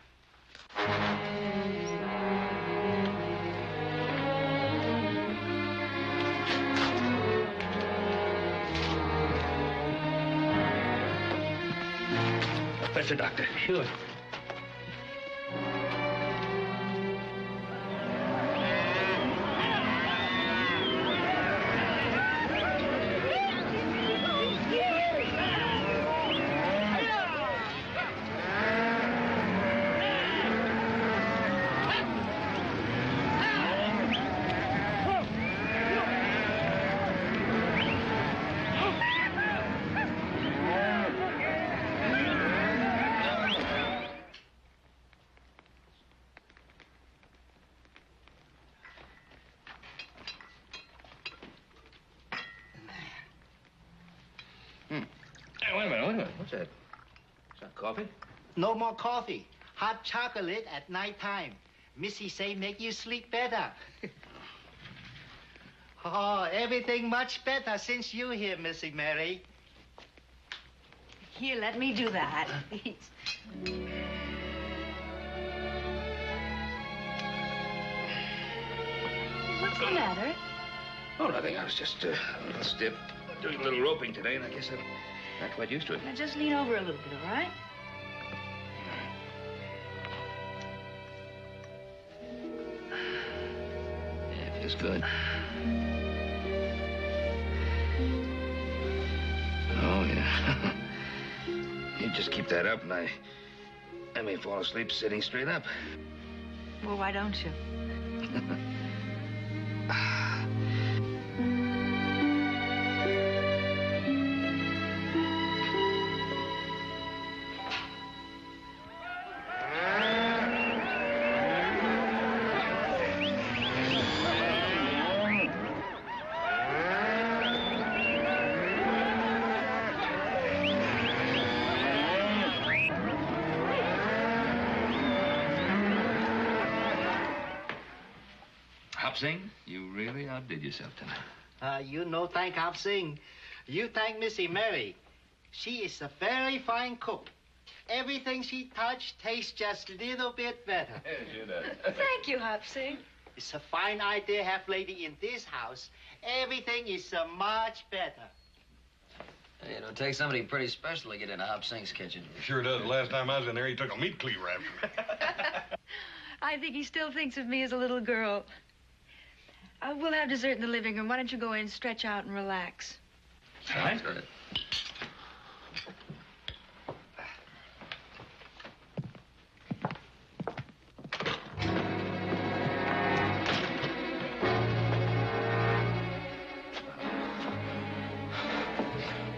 Fetch a doctor. Sure. Hey, wait a minute. What's that? Is that coffee? No more coffee. Hot chocolate at night time. Missy say make you sleep better. Oh, everything much better since you here, Missy Mary. Here, let me do that, please. What's the matter? Oh, nothing. I was just a little stiff. Doing a little roping today, and I guess I'm not quite used to it. Now, just lean over a little bit, all right? Yeah, it feels good. Oh, yeah. You just keep that up, and I may fall asleep sitting straight up. Well, why don't you? Sing, you really outdid yourself tonight. You no thank Hop Sing. You thank Missy Mary. She is a very fine cook. Everything she touched tastes just a little bit better. Thank you, Hop Sing. It's a fine idea have lady in this house. Everything is much better. Hey, it'll take somebody pretty special to get into Hop Sing's kitchen. Sure does. The last time I was in there, he took a meat cleaver after me. I think he still thinks of me as a little girl. We'll have dessert in the living room. Why don't you go in, stretch out, and relax? Sounds good.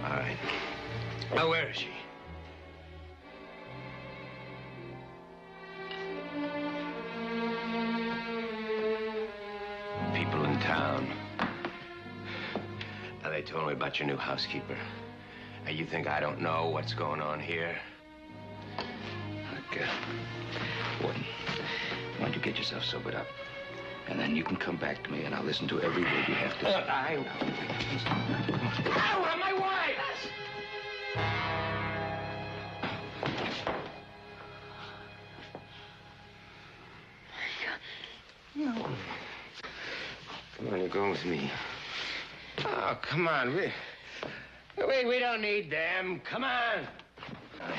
All right. Now, where is she? People in town. Now, they told me about your new housekeeper. Now, you think I don't know what's going on here? Look, Warden, why don't you get yourself sobered up? And then you can come back to me, and I'll listen to every word you have to say. Ow, my wife! No. Come on, you're going with me. Oh, come on. We don't need them. Come on.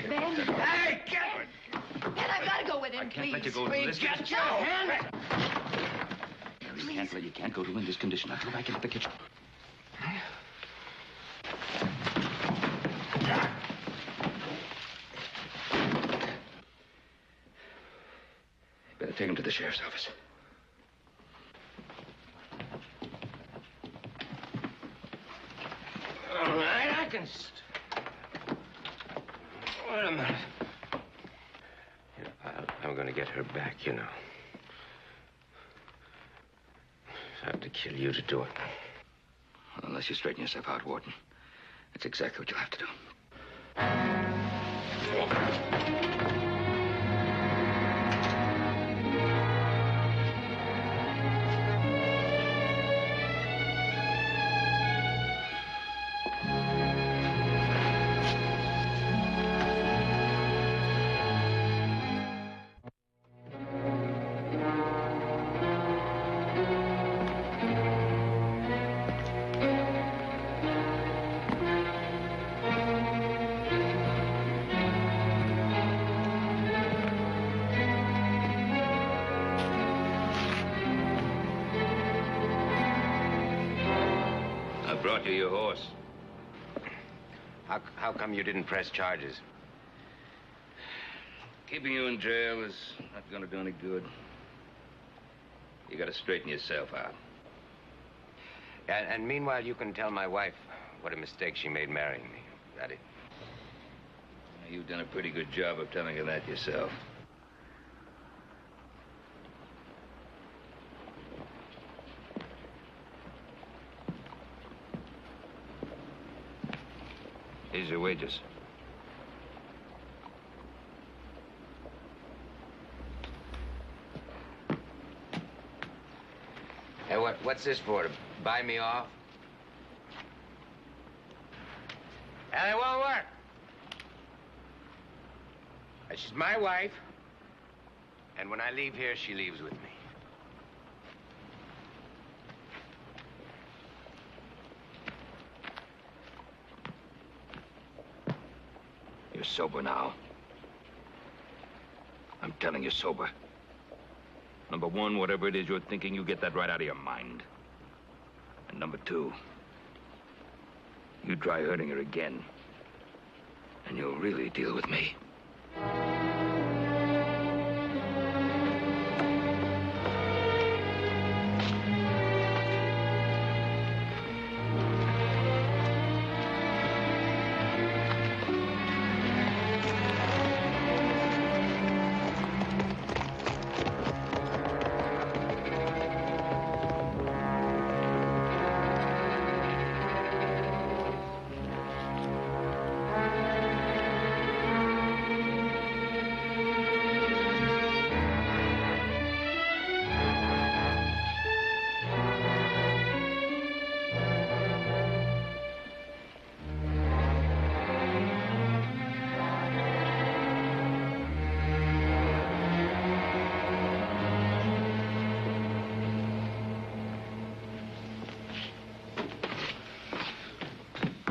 Ben? Hey, get... Ben, I've got to go with him, I can't please. let you go to this. Get your hands... You can't go to in this condition. Now go back into the kitchen. Better take him to the sheriff's office. seconds. Wait a minute. I'm going to get her back, you know. I have to kill you to do it. Unless you straighten yourself out, Warden. That's exactly what you'll have to do. I brought you your horse. How come you didn't press charges? Keeping you in jail is not going to do any good. You got to straighten yourself out. And meanwhile, you can tell my wife what a mistake she made marrying me. Is that it? You've done a pretty good job of telling her that yourself. Here's your wages. Hey, what's this for? To buy me off? And it won't work. She's my wife, and when I leave here, she leaves with me. You're sober now. I'm telling you, sober. Number one, whatever it is you're thinking, you get that right out of your mind. And number two, you try hurting her again, and you'll really deal with me.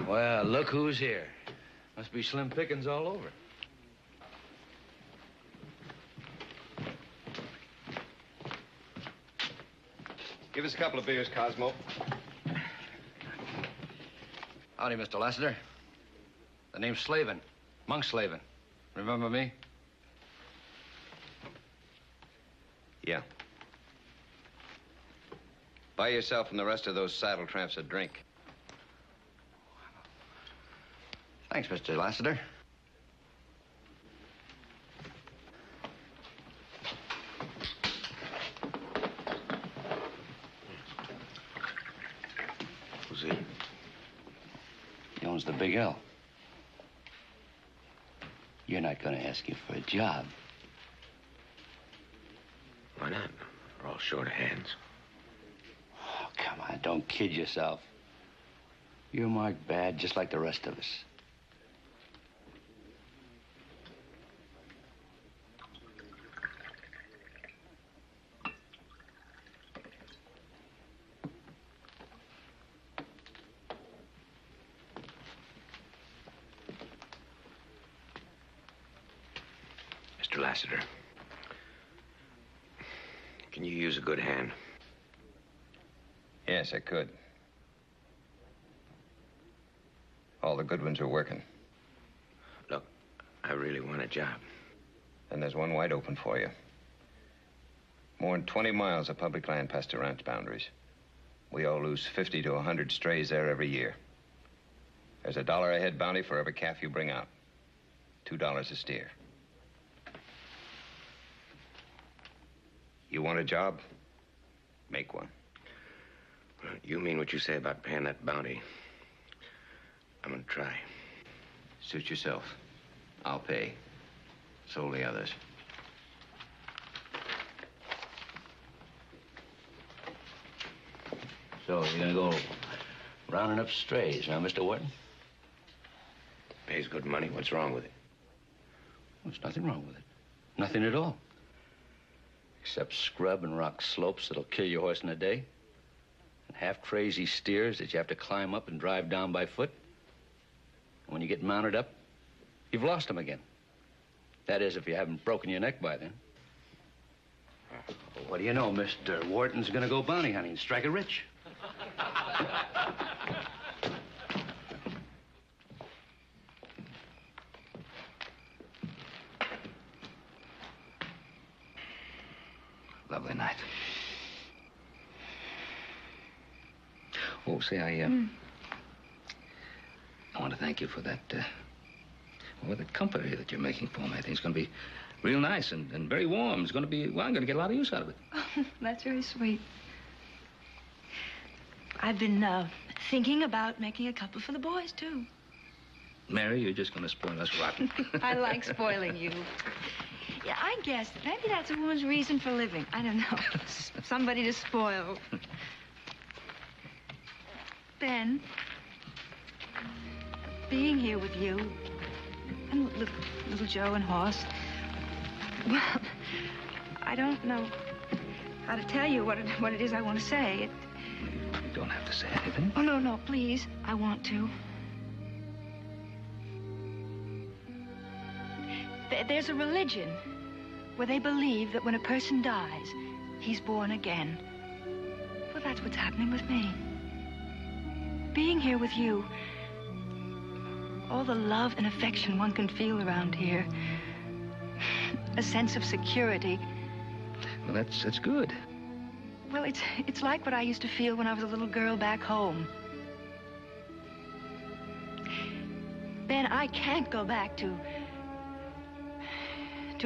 Well, look who's here. Must be slim pickings all over. Give us a couple of beers, Cosmo. Howdy, Mr. Lassiter. The name's Slavin. Monk Slavin. Remember me? Yeah. Buy yourself and the rest of those saddle tramps a drink. Thanks, Mr. Lassiter. Who's he? He owns the Big L. You're not going to ask him for a job. Why not? We're all short of hands. Oh, come on, don't kid yourself. You're marked bad just like the rest of us. Mr. Lassiter, can you use a good hand? Yes, I could. All the good ones are working. Look, I really want a job. And there's one wide open for you. More than 20 miles of public land past the ranch boundaries. We all lose 50 to 100 strays there every year. There's $1 a head bounty for every calf you bring out. $2 a steer. You want a job? Make one. You mean what you say about paying that bounty. I'm gonna try. Suit yourself. I'll pay. So will the others. So you're gonna go rounding up strays, huh, Mr. Wharton? Pays good money. What's wrong with it? Well, there's nothing wrong with it. Nothing at all. Except scrub and rock slopes that'll kill your horse in a day. And half-crazy steers that you have to climb up and drive down by foot. And when you get mounted up, you've lost them again. That is, if you haven't broken your neck by then. Well, what do you know? Mr. Wharton's gonna go bounty hunting and strike it rich. Lovely night. Oh, say, I want to thank you for that, that comforter that you're making for me. I think it's going to be real nice and very warm. It's going to be, well, I'm going to get a lot of use out of it. Oh, that's very sweet. I've been thinking about making a couple for the boys, too. Mary, you're just going to spoil us rotten. I like spoiling you. Yeah, I guess maybe that's a woman's reason for living. I don't know. Somebody to spoil. Ben, being here with you and little Joe and Horse, well, I don't know how to tell you what it is I want to say. You don't have to say anything. Oh, no, please. I want to. There's a religion where they believe that when a person dies, he's born again. Well, that's what's happening with me. Being here with you, all the love and affection one can feel around here, a sense of security. Well, that's good. Well, it's like what I used to feel when I was a little girl back home. Ben, I can't go back to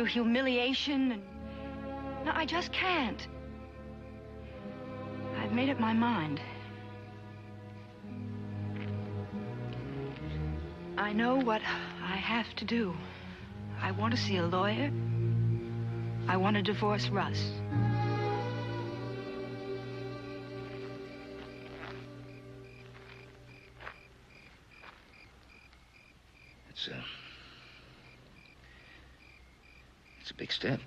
humiliation and... No, I just can't. I've made up my mind. I know what I have to do. I want to see a lawyer. I want to divorce Russ. It's a big step.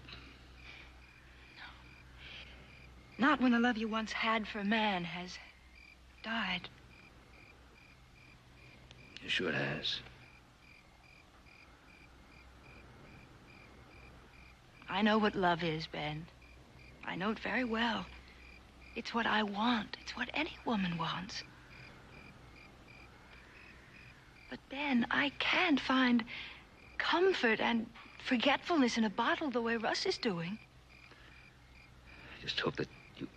Not when the love you once had for a man has died. You sure it has. I know what love is, Ben. I know it very well. It's what I want. It's what any woman wants. But, Ben, I can't find comfort and forgetfulness in a bottle the way Russ is doing. I just hope that you're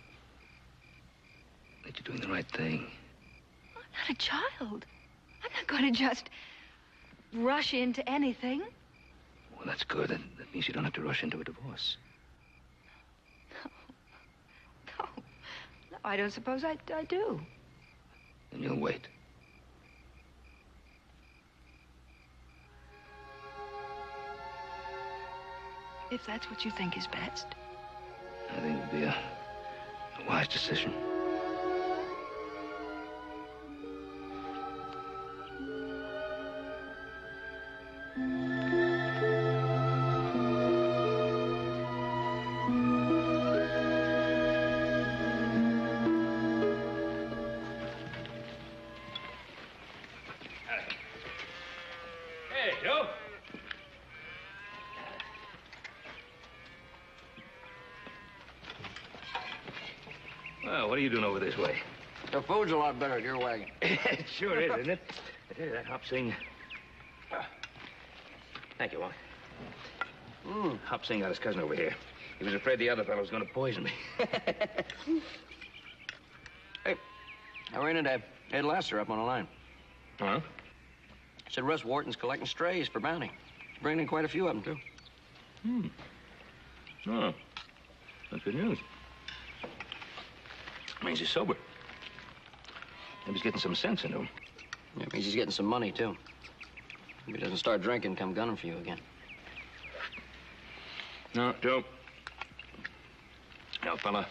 doing the right thing. I'm not a child. I'm not going to just rush into anything. Well, that's good. That means you don't have to rush into a divorce. No, I don't suppose I do. Then you'll wait. If that's what you think is best. I think it would be a wise decision. Hey, Joe. Well, what are you doing over this way? The food's a lot better at your wagon. It sure is, isn't it? I tell you, that hop sing... Thank you, Wally. Hop sing got his cousin over here. He was afraid the other fellow was going to poison me. Hey, I ran into Ed Lasser up on the line. Huh? Said Russ Wharton's collecting strays for bounty. He's bringing in quite a few of them, too. Oh, that's good news. Means he's sober. Maybe he's getting some sense into him. Yeah, it means he's getting some money, too. If he doesn't start drinking, come gunning for you again. No, Joe. Now, fella,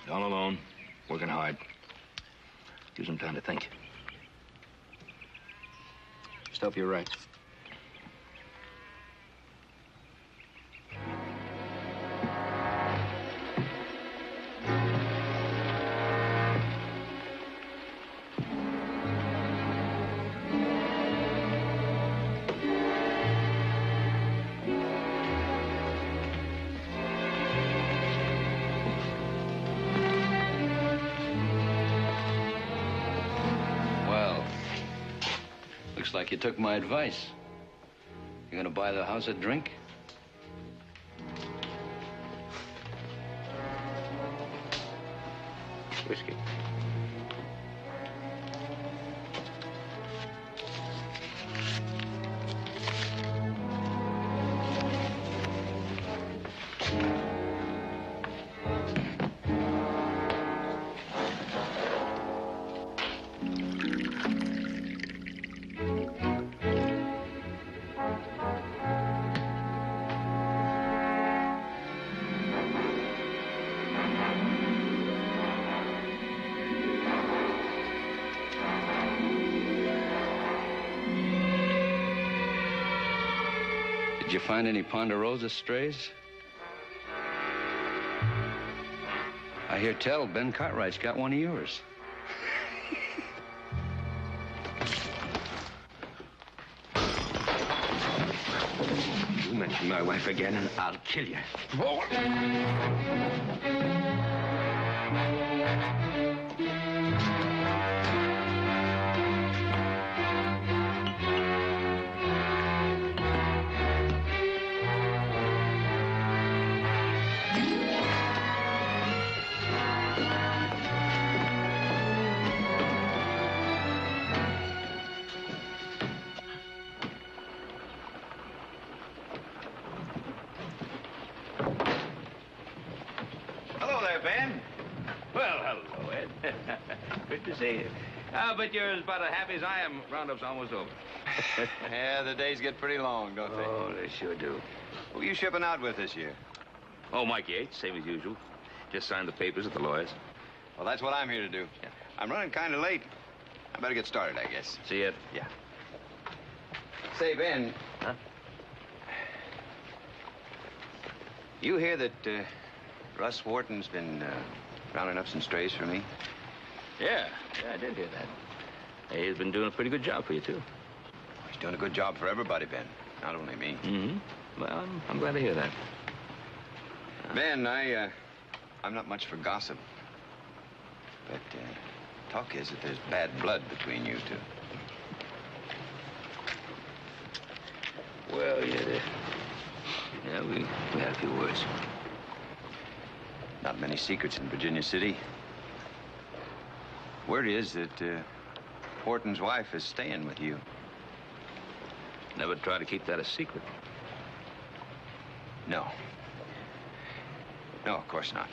all alone, working hard. Gives him time to think. Just hope you're right. Looks like you took my advice. You gonna buy the house a drink? Whiskey. Did you find any Ponderosa strays? I hear tell Ben Cartwright's got one of yours. You mention my wife again, and I'll kill you. Good to see you. But you're about as happy as I am. Roundup's almost over. Yeah, the days get pretty long, don't they? Oh, they sure do. Who are you shipping out with this year? Oh, Mike Yates, same as usual. Just signed the papers at the lawyers. Well, that's what I'm here to do. Yeah. I'm running kind of late. I better get started, I guess. See ya. Yeah. Say, Ben. Huh? You hear that Russ Wharton's been rounding up some strays for me? Yeah, I did hear that. Hey, he's been doing a pretty good job for you, too. He's doing a good job for everybody, Ben. Not only me. Mm-hmm. Well, I'm glad to hear that. Ben, I'm not much for gossip. But talk is that there's bad blood between you two. Well, yeah, we had a few words. Not many secrets in Virginia City. Word is that Wharton's wife is staying with you. Never try to keep that a secret. No. No, of course not.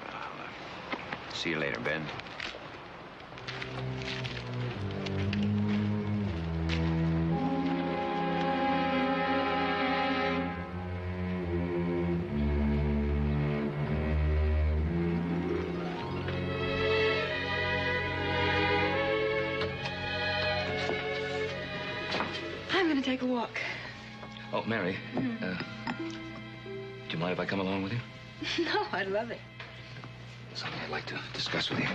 I'll see you later, Ben. I'm going to take a walk. Oh, Mary, do you mind if I come along with you? No, I'd love it. Something I'd like to discuss with you.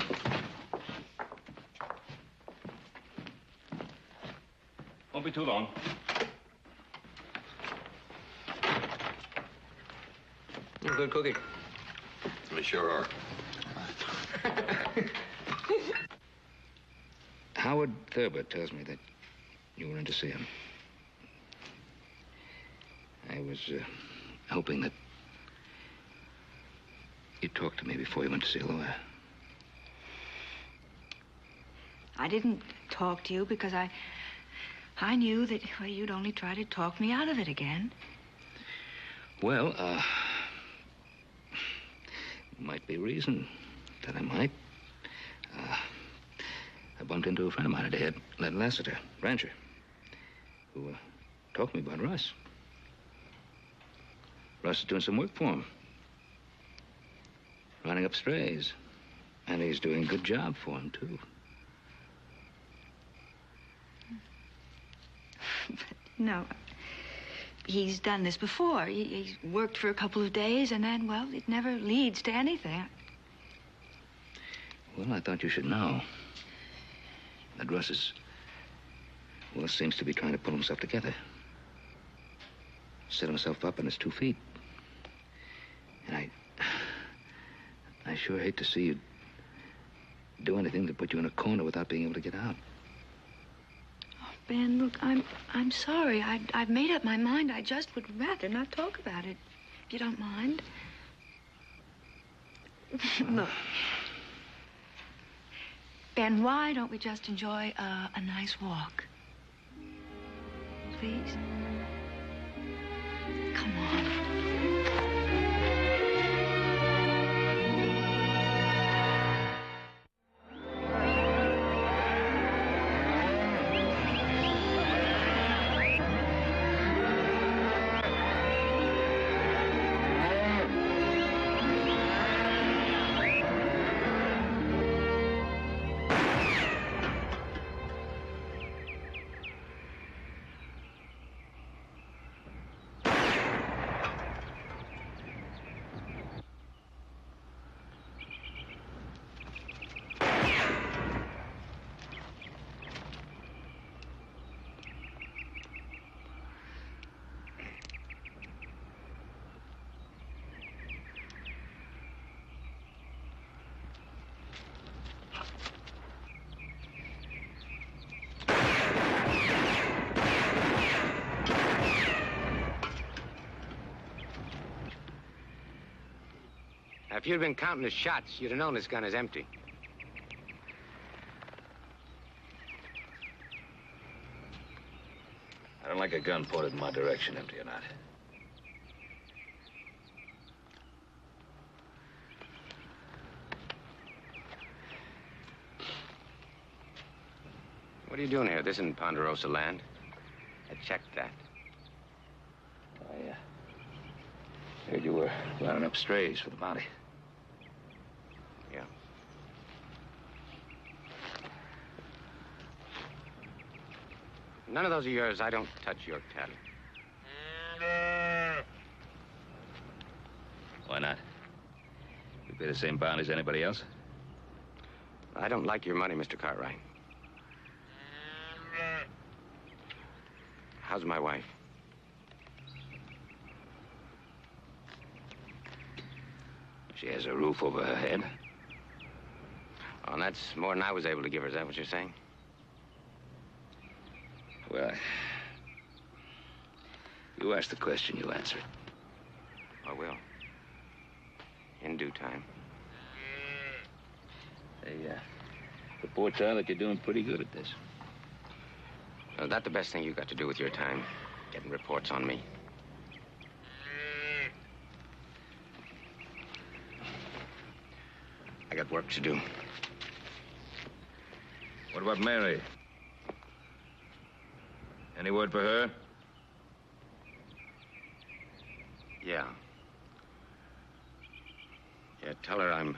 Won't be too long. Good cookie. They sure are. Howard Thurber tells me that you were in to see him. I was hoping that you'd talk to me before you went to see a lawyer. I didn't talk to you because I I knew that well, you'd only try to talk me out of it again. Well, might be a reason that I might. I bumped into a friend of mine today at Lassiter, rancher, who talked to me about Russ. Russ is doing some work for him. Running up strays. And he's doing a good job for him, too. No. He's done this before. He's worked for a couple of days, and then, well, it never leads to anything. Well, I thought you should know that Russ is, well, seems to be trying to pull himself together. Set himself up on his 2 feet. And I sure hate to see you do anything to put you in a corner without being able to get out. Oh, Ben, look, I'm sorry. I've made up my mind. I just would rather not talk about it, if you don't mind. Look. Ben, why don't we just enjoy a nice walk? Please? Come on. If you'd been counting his shots, you'd have known his gun is empty. I don't like a gun pointed in my direction, empty or not. What are you doing here? This isn't Ponderosa land. I checked that. I heard you were running up strays for the bounty. Yeah. None of those are yours. I don't touch your cattle. Why not? You pay the same bounty as anybody else? I don't like your money, Mr. Cartwright. How's my wife? She has a roof over her head. Oh, and that's more than I was able to give her. Is that what you're saying? Well, you asked the question, you answer it. I will. In due time. Hey, reports are that you're doing pretty good at this. That's the best thing you got to do with your time, getting reports on me. I got work to do. What about Mary? Any word for her? Yeah. Yeah, tell her I'm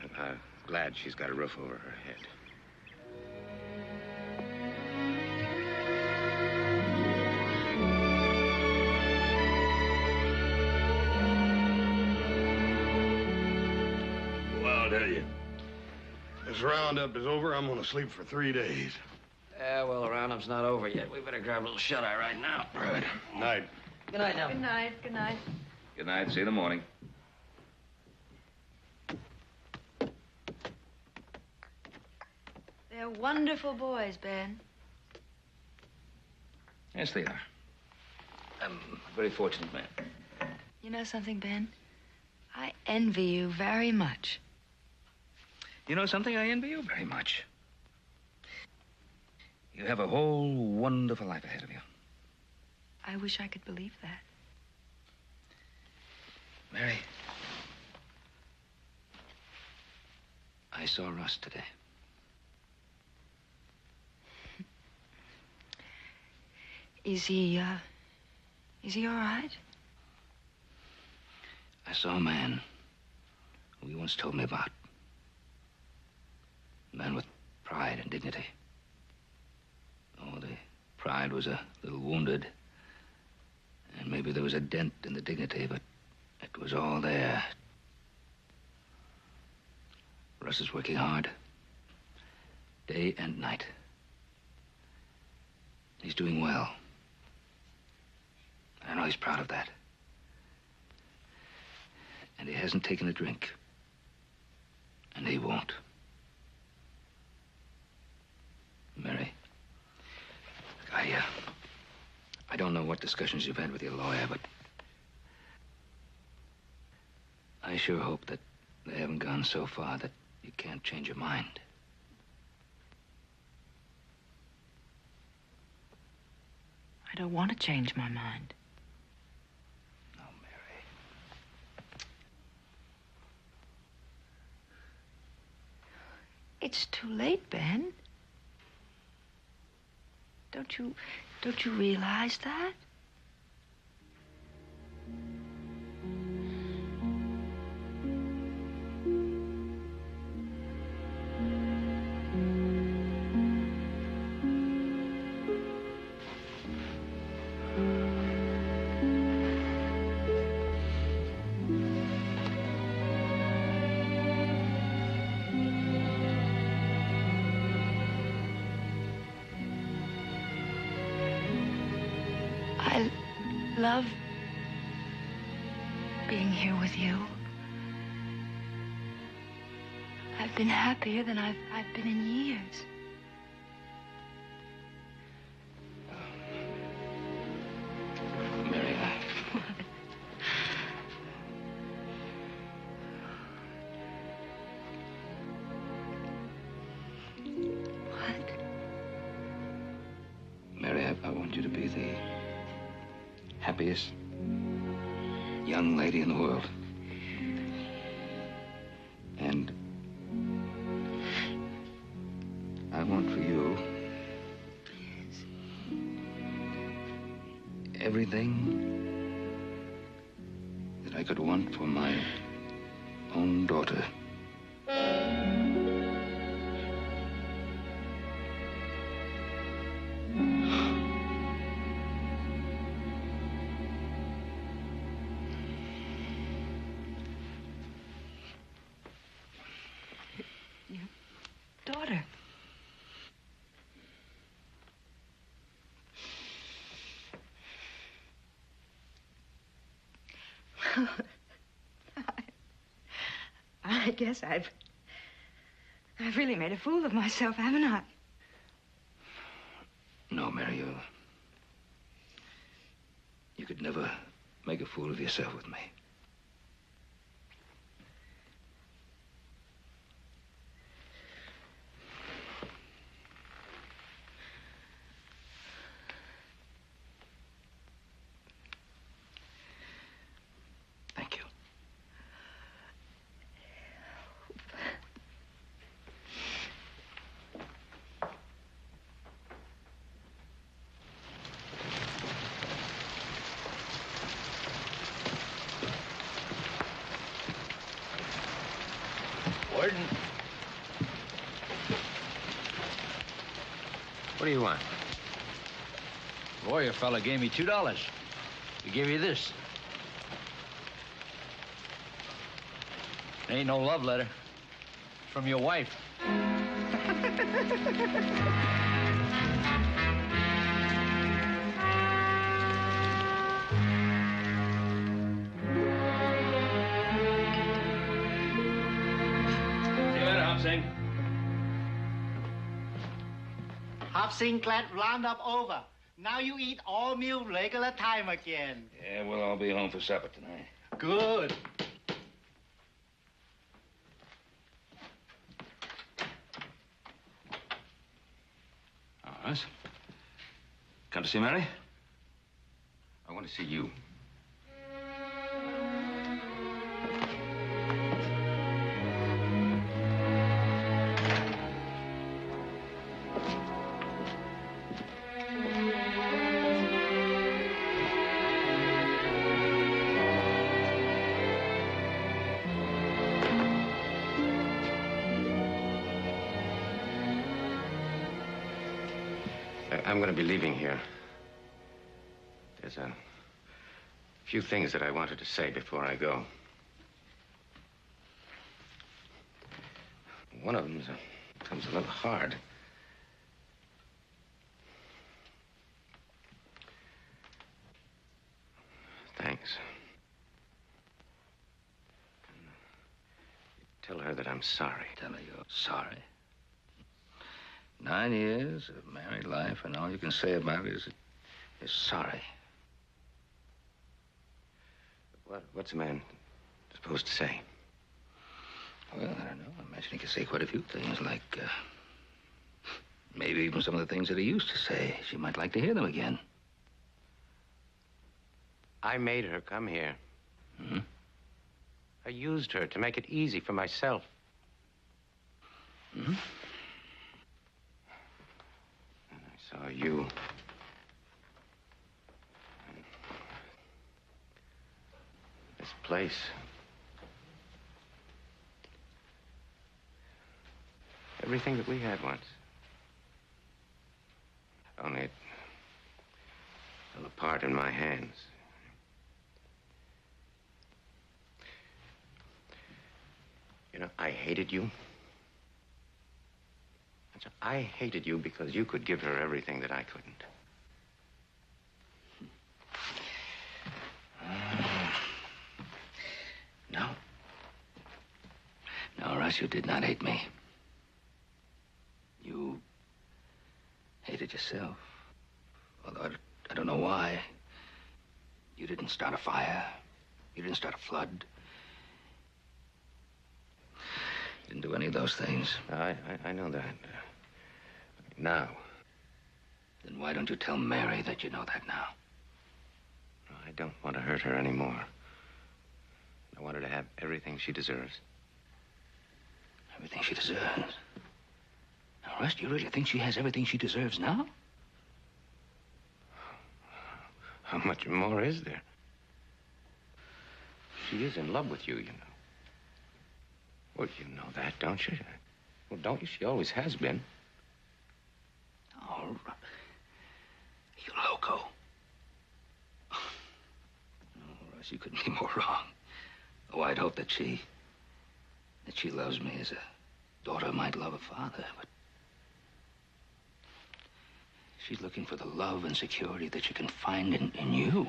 glad she's got a roof over her head. Well, I'll tell you. This roundup is over. I'm gonna sleep for 3 days. Yeah, well, the roundup's not over yet. We better grab a little shut-eye right now. Right. Night. Good night, now. Good night. Good night. Good night. See you in the morning. They're wonderful boys, Ben. Yes, they are. I'm a very fortunate man. You know something, Ben? I envy you very much. You know something? I envy you very much. You have a whole wonderful life ahead of you. I wish I could believe that. Mary, I saw Russ today. Is he all right? I saw a man who you once told me about. A man with pride and dignity. Oh, the pride was a little wounded. And maybe there was a dent in the dignity, but it was all there. Russ is working hard. Day and night. He's doing well. I know he's proud of that. And he hasn't taken a drink. And he won't. Mary, I don't know what discussions you've had with your lawyer, but I sure hope that they haven't gone so far that you can't change your mind. I don't want to change my mind. No, Mary. It's too late, Ben. Don't you realize that? I love being here with you. I've been happier than I've been in years. Mary, What? Mary, I want you to be the happiest young lady in the world. And I want for you everything that I could want for my own daughter. Daughter. I guess I've really made a fool of myself, haven't I? No, Mary, you could never make a fool of yourself with me. Thank you. Warden. What do you want? Lawyer fella gave me $2 to give you this. Ain't no love letter. It's from your wife. See you later, Hop Sing. Hop Sing glad round up over. Now you eat all meal regular time again. Yeah, we'll all be home for supper tonight. Good. All right. Come to see Mary? to see you. I'm going to be leaving here. There's a few things that I wanted to say before I go. One of them comes a little hard. Thanks. Tell her that I'm sorry. Tell her you're sorry. 9 years of married life, and all you can say about it is sorry. What's a man supposed to say? Well, I don't know. I imagine he could say quite a few things, like, maybe even some of the things that he used to say. She might like to hear them again. I made her come here. Hmm? I used her to make it easy for myself. Hmm? And I saw you. This place. Everything that we had once. Only it fell apart in my hands. You know, I hated you. I hated you because you could give her everything that I couldn't. No. No, Russ, you did not hate me. You hated yourself. Although I don't know why. You didn't start a fire. You didn't start a flood. You didn't do any of those things. I know that. Now. Then why don't you tell Mary that you know that now? I don't want to hurt her anymore. I want her to have everything she deserves. Everything she deserves? Now, Russ, do you really think she has everything she deserves now? How much more is there? She is in love with you, you know. Well, you know that, don't you? Well, don't you? She always has been. Oh, you loco. Oh, Russ, you couldn't be more wrong. Oh, I'd hope that she loves me as a daughter might love a father, but she's looking for the love and security that she can find in you.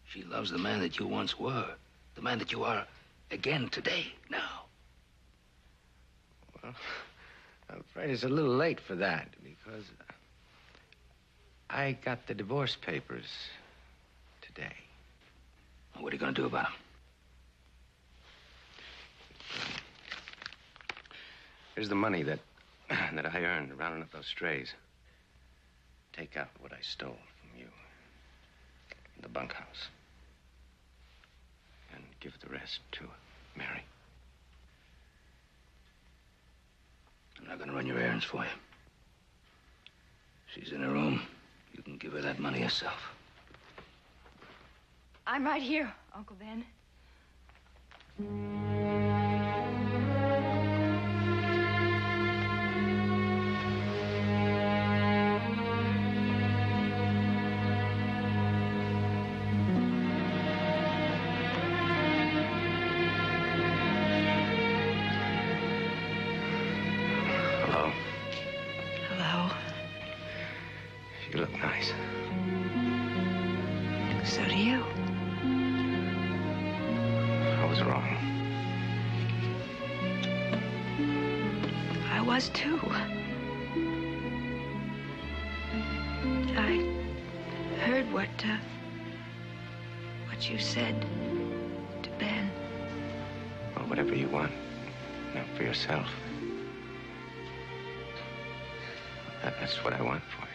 She loves the man that you once were, the man that you are again today, now. Well, I'm afraid it's a little late for that, because I got the divorce papers today. What are you going to do about them? Here's the money that I earned rounding up those strays. Take out what I stole from you in the bunkhouse. And give the rest to Mary. I'm not going to run your errands for you. She's in her room. You can give her that money yourself. I'm right here, Uncle Ben. Hello. Hello. You look nice. So do you. I was wrong. I was too. I heard what you said to Ben. Well, whatever you want. Not for yourself. That's what I want for you.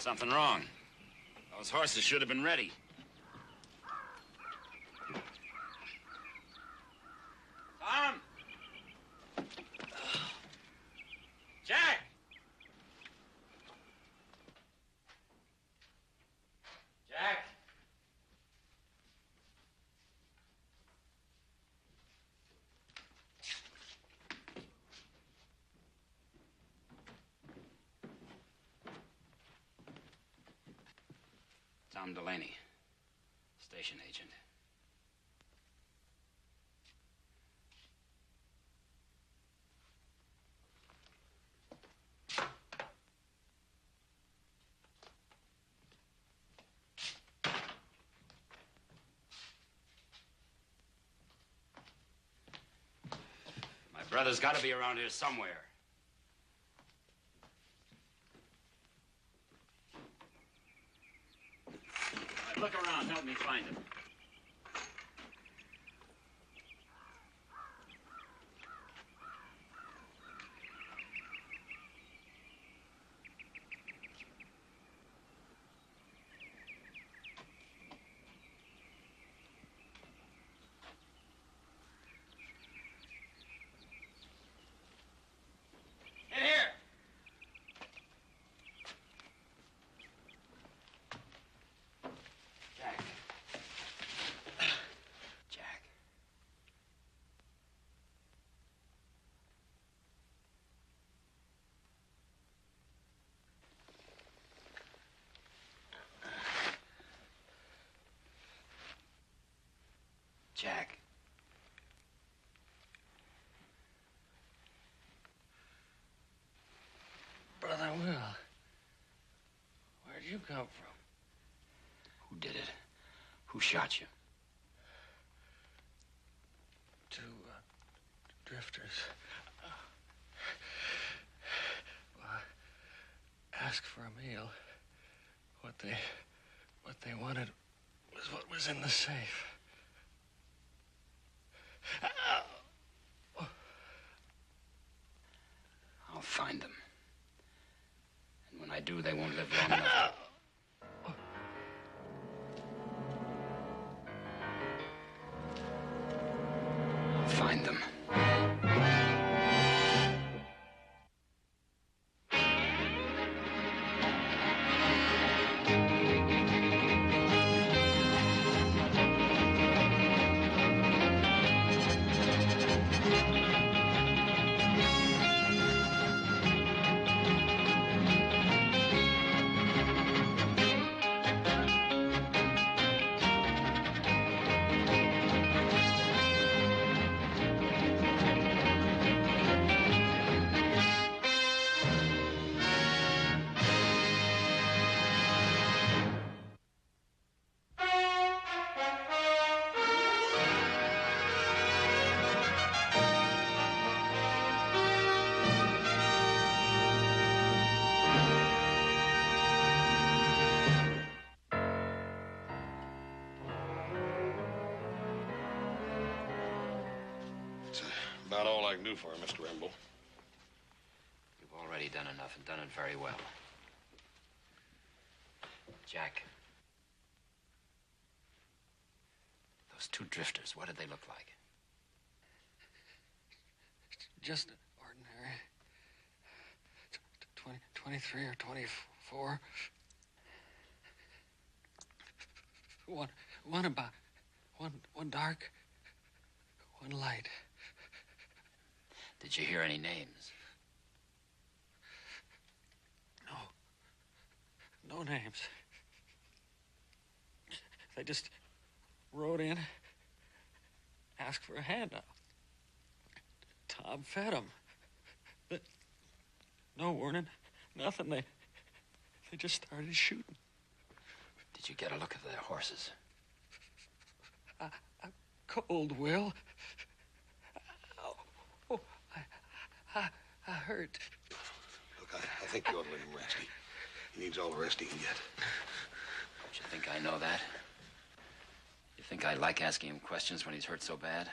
Something wrong. Those horses should have been ready. Tom! Jack! Jack! Tom Delaney, station agent. My brother's got to be around here somewhere. Look around, help me find him. In here! Jack. Jack. Jack. Brother Will, where'd you come from? Who did it? Who shot you? Two drifters. Asked for a meal. What they wanted was what was in the safe. I'll find them. And when I do, they won't live long enough. I'll find them. It's about all I can do for him, Mr. Rimble. You've already done enough and done it very well. Jack. Those two drifters, what did they look like? Just ordinary. 23 or 24. One about, one dark, one light. Did you hear any names? No names. They just rode in, asked for a handout. Tom fed them. No warning, nothing. They just started shooting. Did you get a look at their horses? I'm cold, Will. Oh, I hurt. Look, I think you ought to let him rest. He needs all the rest he can get. Don't you think I know that? You think I like asking him questions when he's hurt so bad?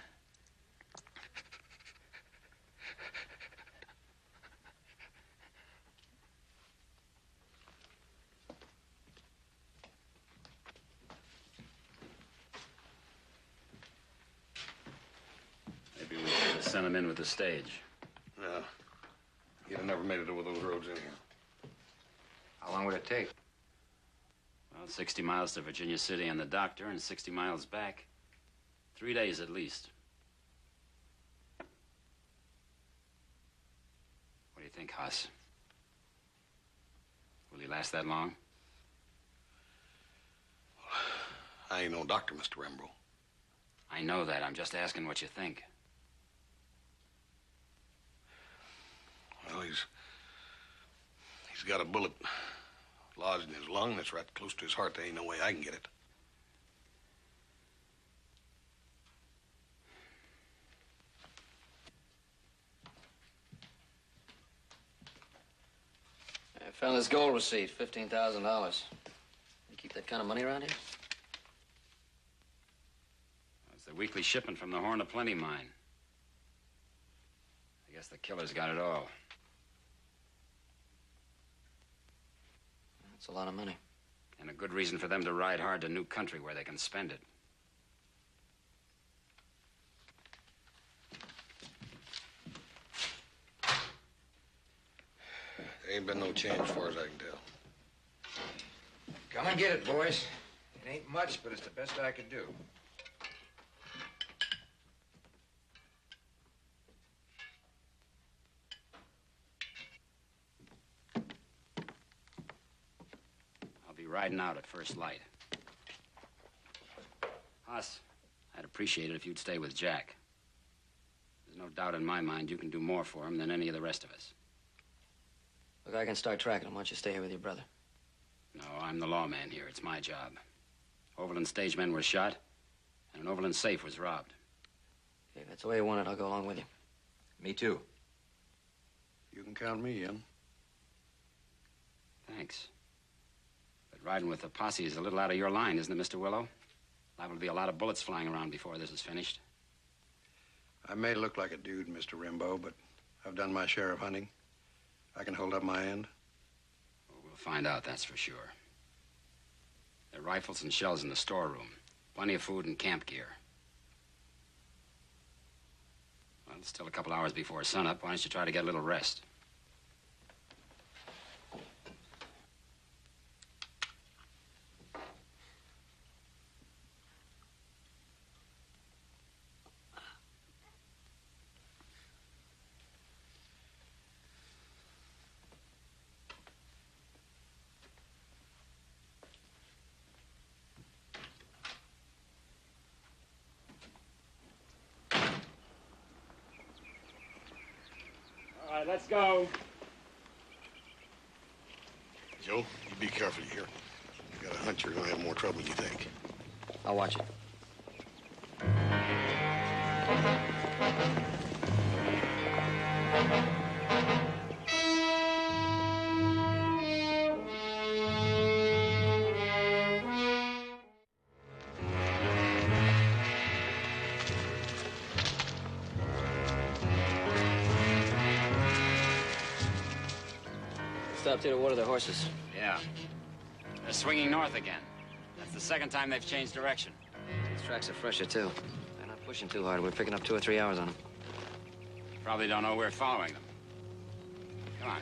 sent him in with the stage. No. He'd have never made it over those roads in here. How long would it take? Well, 60 miles to Virginia City and the doctor, and 60 miles back. 3 days at least. What do you think, Haas? Will he last that long? I ain't no doctor, Mr. Rimbaud. I know that. I'm just asking what you think. Well, he's got a bullet lodged in his lung that's right close to his heart. There ain't no way I can get it. I found this gold receipt, $15,000. You keep that kind of money around here? It's the weekly shipment from the Horn of Plenty mine. I guess the killer's got it all. That's a lot of money. And a good reason for them to ride hard to new country where they can spend it. There ain't been no change as far as I can tell. Come and get it, boys. It ain't much, but it's the best I could do. I'll be riding out at first light. Haas, I'd appreciate it if you'd stay with Jack. There's no doubt in my mind you can do more for him than any of the rest of us. Look, I can start tracking him. Why don't you stay here with your brother? No, I'm the lawman here. It's my job. Overland stage men were shot, and an Overland safe was robbed. Okay, if that's the way you want it, I'll go along with you. Me too. You can count me in. Thanks. But riding with the posse is a little out of your line, isn't it, Mr. Willow? Liable to be a lot of bullets flying around before this is finished. I may look like a dude, Mr. Rimbaud, but I've done my share of hunting. I can hold up my end. Well, we'll find out, that's for sure. There are rifles and shells in the storeroom. Plenty of food and camp gear. Well, it's still a couple hours before sunup. Why don't you try to get a little rest? All right, let's go. Joe, you be careful here. You got a hunch you're gonna have more trouble than you think. I'll watch it. Stopped here to water their horses. Yeah. They're swinging north again. That's the second time they've changed direction. These tracks are fresher, too. They're not pushing too hard. We're picking up 2 or 3 hours on them. Probably don't know we're following them. Come on.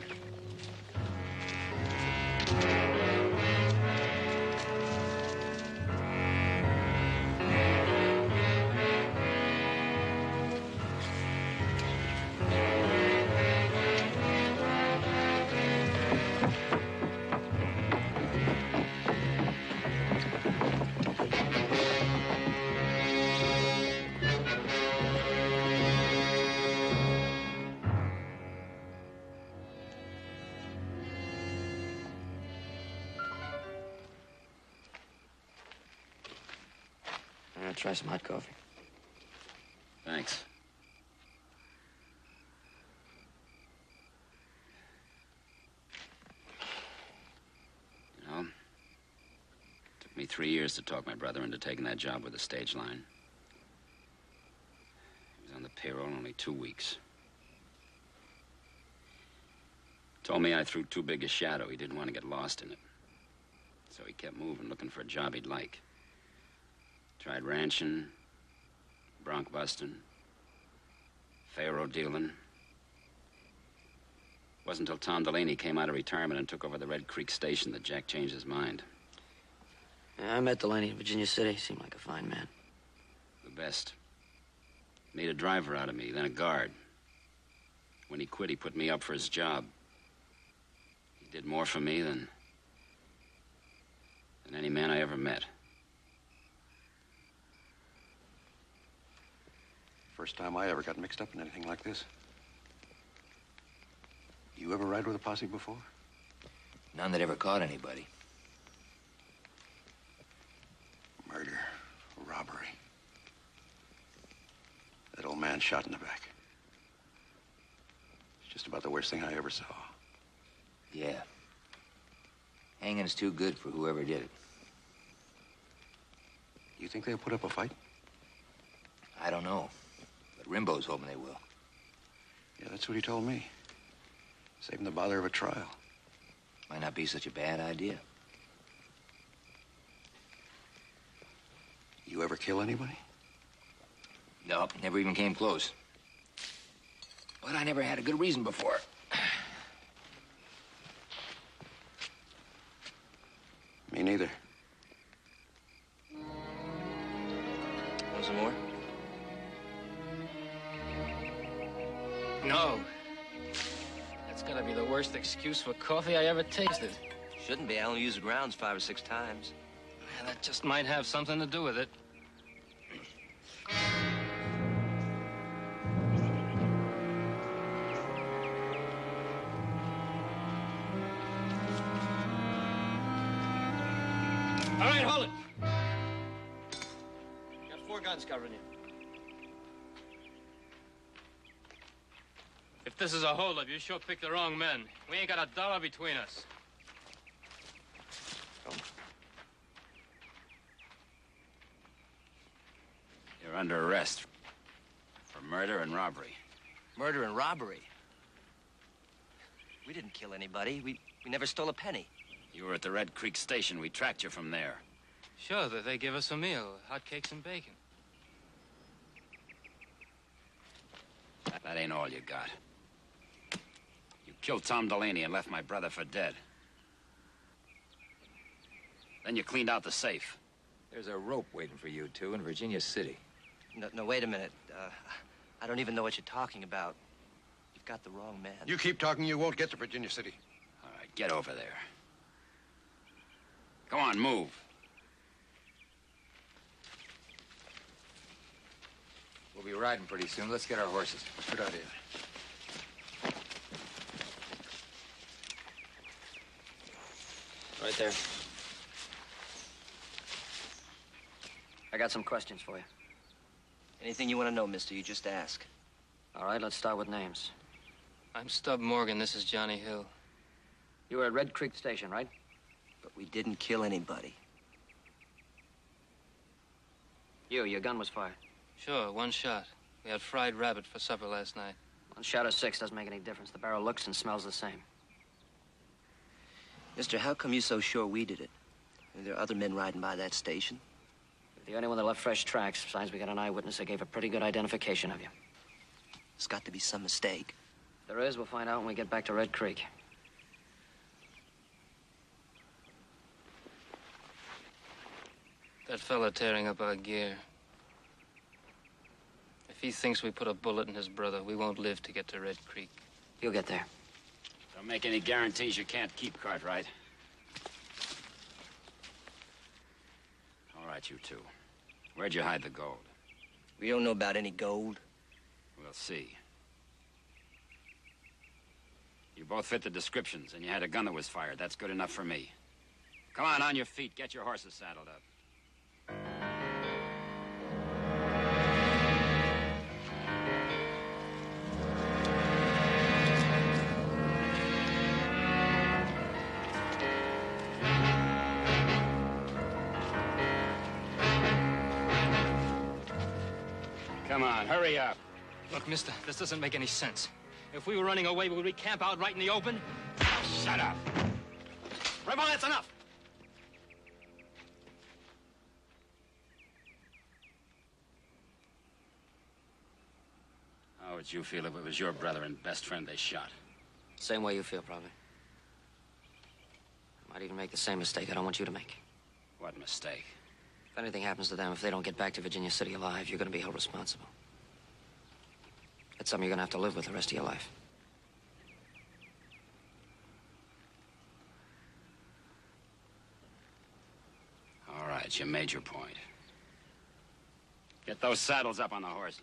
Try some hot coffee. Thanks. You know, it took me 3 years to talk my brother into taking that job with the stage line. He was on the payroll only 2 weeks. Told me I threw too big a shadow. He didn't want to get lost in it. So he kept moving, looking for a job he'd like. Tried ranching, bronc busting, Faro dealing. Wasn't until Tom Delaney came out of retirement and took over the Red Creek station that Jack changed his mind. Yeah, I met Delaney in Virginia City. Seemed like a fine man. The best. Made a driver out of me, then a guard. When he quit, he put me up for his job. He did more for me than any man I ever met. First time I ever got mixed up in anything like this. You ever ride with a posse before? None that ever caught anybody. Murder, robbery. That old man shot in the back. It's just about the worst thing I ever saw. Yeah. Hanging's too good for whoever did it. You think they'll put up a fight? I don't know. But Rimbo's hoping they will. Yeah, that's what he told me. Save him the bother of a trial. Might not be such a bad idea. You ever kill anybody? No, never even came close. But I never had a good reason before. Me neither. Want some more? No. That's gotta be the worst excuse for coffee I ever tasted. Shouldn't be. I only used the grounds 5 or 6 times. And that just might have something to do with it. All right, hold it. Got 4 guns covering you. If this is a holdup, you sure picked the wrong men. We ain't got a dollar between us. You're under arrest for murder and robbery. Murder and robbery. We didn't kill anybody. We never stole a penny. You were at the Red Creek station. We tracked you from there. Sure, they give us a meal, hotcakes and bacon. That ain't all you got. You killed Tom Delaney and left my brother for dead. Then you cleaned out the safe. There's a rope waiting for you two in Virginia City. No, wait a minute. I don't even know what you're talking about. You've got the wrong man. You keep talking, you won't get to Virginia City. All right, get over there. Go on, move. We'll be riding pretty soon. Let's get our horses. Good idea. Right there. I got some questions for you. Anything you want to know, mister, you just ask. All right, let's start with names. I'm Stub Morgan. This is Johnny Hill. You were at Red Creek Station, right? But we didn't kill anybody. Your gun was fired. Sure, 1 shot. We had fried rabbit for supper last night. 1 shot or 6 doesn't make any difference. The barrel looks and smells the same. Mister, how come you so sure we did it? Are there other men riding by that station? You're the only one that left fresh tracks. Besides, we got an eyewitness that gave a pretty good identification of you. There's got to be some mistake. If there is, we'll find out when we get back to Red Creek. That fella tearing up our gear. If he thinks we put a bullet in his brother, we won't live to get to Red Creek. You'll get there. Don't make any guarantees you can't keep, Cartwright. All right, you two. Where'd you hide the gold? We don't know about any gold. We'll see. You both fit the descriptions, and you had a gun that was fired. That's good enough for me. Come on your feet. Get your horses saddled up. Come on, hurry up. Look, mister, this doesn't make any sense. If we were running away, would we camp out right in the open? Shut up. Rebel, that's enough. Oh, would you feel if it was your brother and best friend they shot? Same way you feel, probably. I might even make the same mistake I don't want you to make. What mistake? If anything happens to them, if they don't get back to Virginia City alive, you're gonna be held responsible. It's something you're gonna have to live with the rest of your life. All right, you made your point. Get those saddles up on the horses.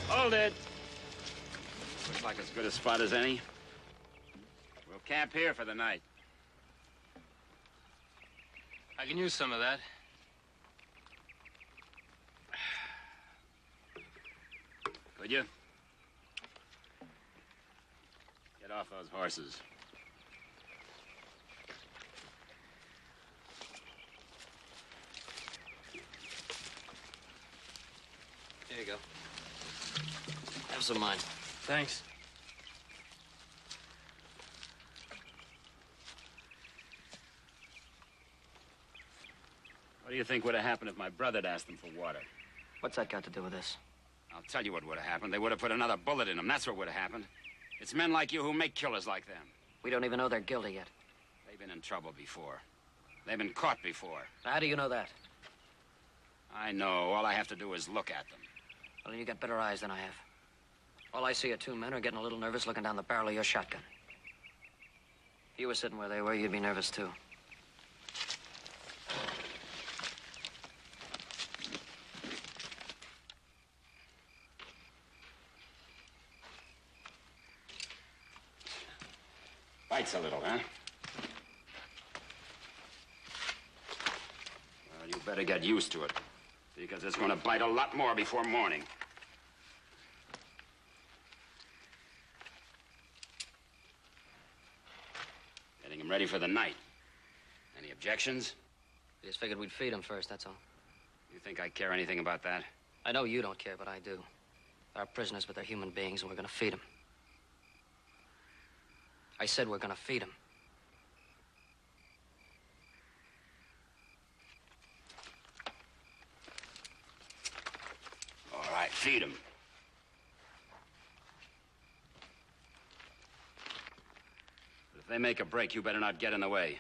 Hold it. Looks like as good a spot as any. We'll camp here for the night. I can use some of that. Could you? Get off those horses. Here you go. Have some of mine. Thanks. What do you think would have happened if my brother had asked them for water? What's that got to do with this? I'll tell you what would have happened. They would have put another bullet in him. That's what would have happened. It's men like you who make killers like them. We don't even know they're guilty yet. They've been in trouble before. They've been caught before. How do you know that? I know. All I have to do is look at them. Well, you got better eyes than I have. All I see are two men who are getting a little nervous looking down the barrel of your shotgun. If you were sitting where they were, you'd be nervous, too. Bites a little, huh? Well, you better get used to it, because it's going to bite a lot more before morning. Getting him ready for the night. Any objections? We just figured we'd feed them first, that's all. You think I care anything about that? I know you don't care, but I do. They're prisoners, but they're human beings, and we're gonna feed them. I said we're gonna feed them. All right, feed them. But if they make a break, you better not get in the way.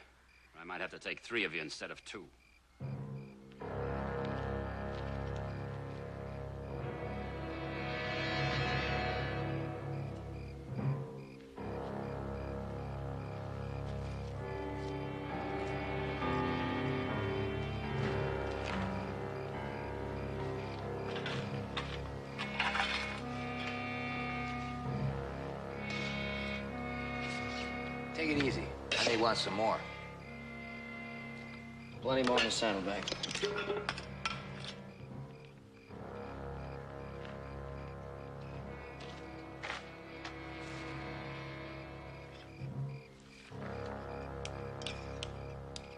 I might have to take 3 of you instead of 2. Take it easy. I may want some more. Plenty more in the saddlebag.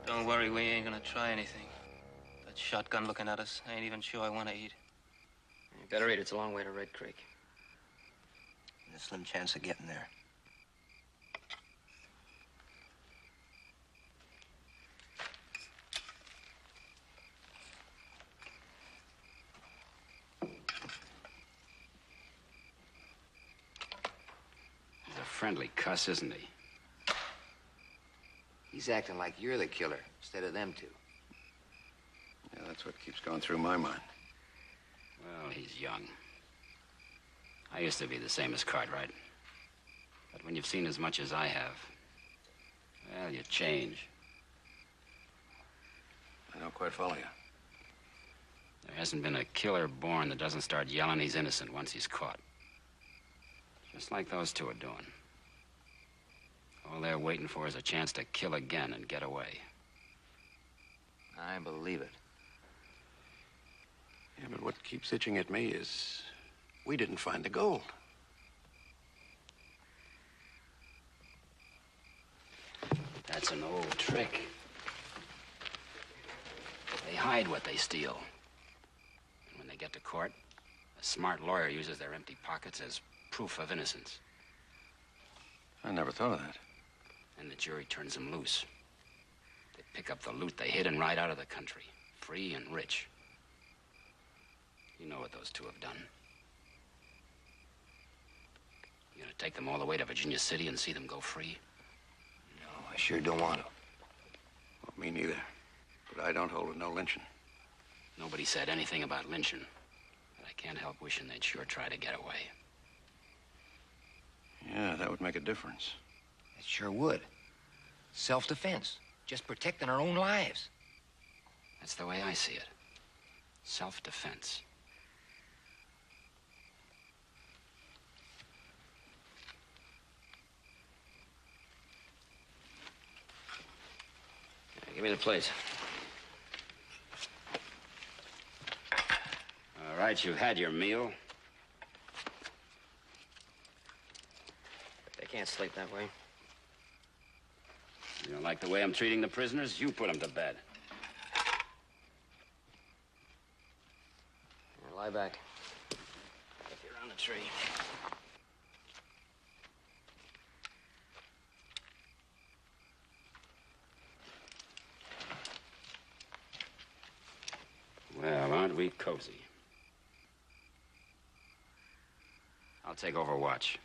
Don't worry, we ain't gonna try anything. That shotgun looking at us, I ain't even sure I want to eat. You better eat. It's a long way to Red Creek. There's a slim chance of getting there. He's a friendly cuss, isn't he? He's acting like you're the killer instead of them two. Yeah, that's what keeps going through my mind. Well, he's young. I used to be the same as Cartwright. But when you've seen as much as I have, Well, you change. I don't quite follow you. There hasn't been a killer born that doesn't start yelling he's innocent once he's caught. Just like those two are doing. All they're waiting for is a chance to kill again and get away. I believe it. Yeah, but what keeps itching at me is we didn't find the gold. That's an old trick. They hide what they steal. And when they get to court, a smart lawyer uses their empty pockets as proof of innocence. I never thought of that. And the jury turns them loose. They pick up the loot they hid and ride out of the country, free and rich. You know what those two have done. You gonna take them all the way to Virginia City and see them go free? No, I sure don't want to. Well, me neither. But I don't hold with no lynching. Nobody said anything about lynching. But I can't help wishing they'd sure try to get away. Yeah, that would make a difference. It sure would. Self-defense. Just protecting our own lives. That's the way I see it. Self-defense. Give me the plates. All right, you've had your meal. They can't sleep that way. You don't like the way I'm treating the prisoners? You put them to bed. Here, lie back. If you're on the tree. Well, aren't we cozy? I'll take over watch.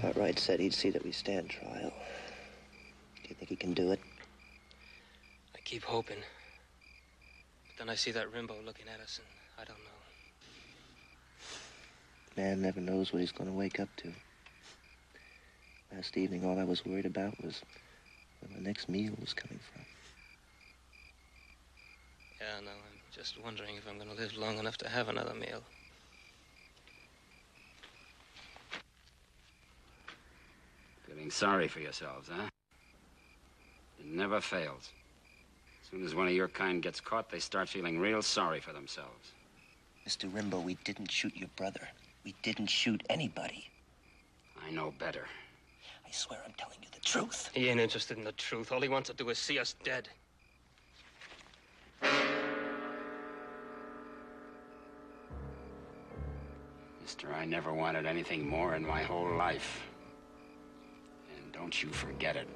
Cartwright said he'd see that we stand trial. Do you think he can do it? I keep hoping. But then I see that Rimbo looking at us, and I don't know. Man never knows what he's going to wake up to. Last evening, all I was worried about was where my next meal was coming from. Yeah, no, I'm just wondering if I'm going to live long enough to have another meal. Feeling sorry for yourselves, huh? It never fails. As soon as one of your kind gets caught, they start feeling real sorry for themselves. Mr. Rimbo, we didn't shoot your brother. We didn't shoot anybody. I know better. I swear I'm telling you the truth. He ain't interested in the truth. All he wants to do is see us dead. Mister, I never wanted anything more in my whole life. And don't you forget it.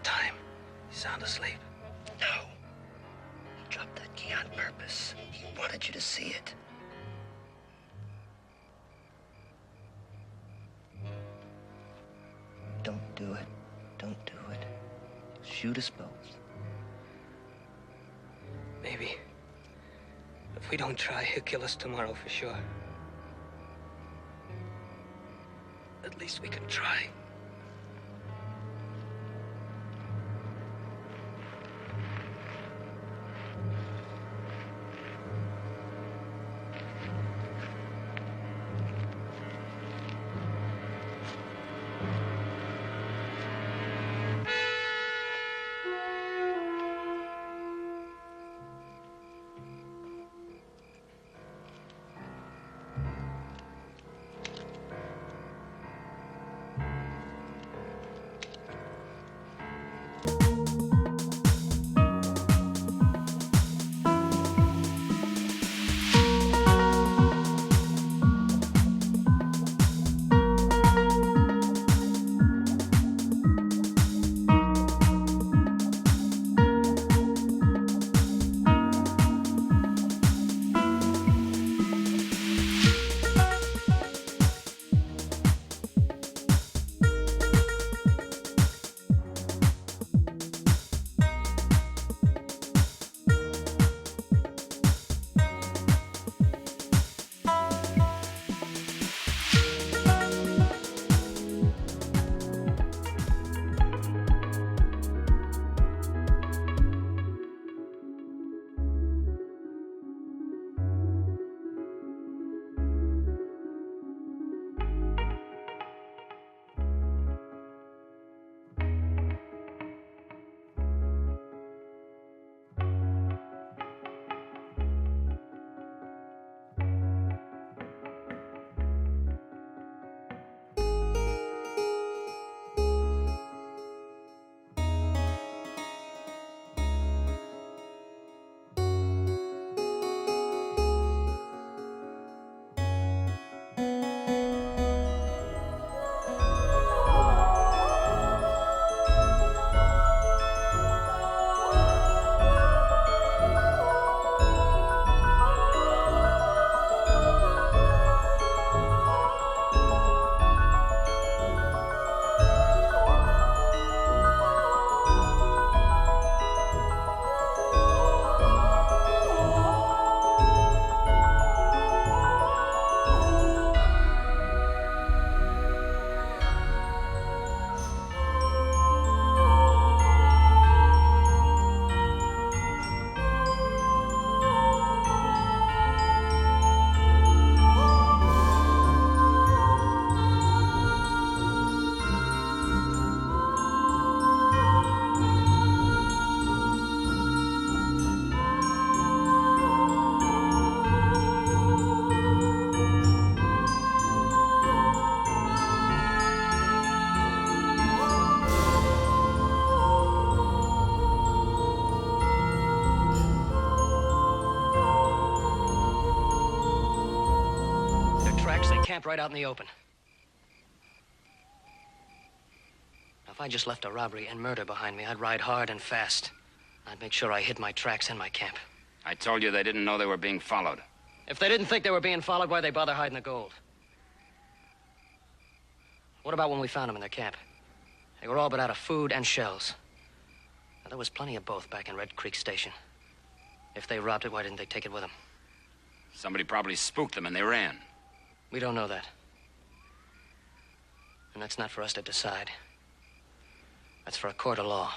time. He's sound asleep. No. He dropped that key on purpose. He wanted you to see it. Don't do it. Don't do it. Shoot us both. Maybe. If we don't try, he'll kill us tomorrow for sure. At least we can try. Camped right out in the open. Now, if I just left a robbery and murder behind me, I'd ride hard and fast. I'd make sure I hid my tracks and my camp. I told you they didn't know they were being followed. If they didn't think they were being followed, why'd they bother hiding the gold? What about when we found them in their camp? They were all but out of food and shells. Now, there was plenty of both back in Red Creek Station. If they robbed it, why didn't they take it with them? Somebody probably spooked them and they ran. We don't know that. And that's not for us to decide. That's for a court of law.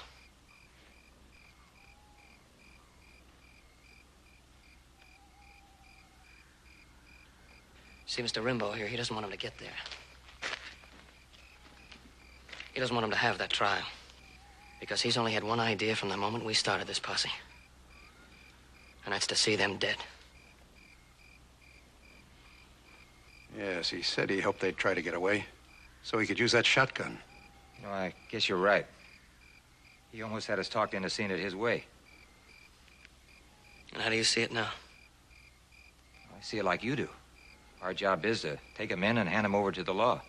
See, Mr. Rimbaud here, he doesn't want him to get there. He doesn't want him to have that trial. Because he's only had one idea from the moment we started this posse. And that's to see them dead. Yes, he said he hoped they'd try to get away, so he could use that shotgun. No, I guess you're right. He almost had us talked into seeing it his way. And how do you see it now? I see it like you do. Our job is to take him in and hand him over to the law.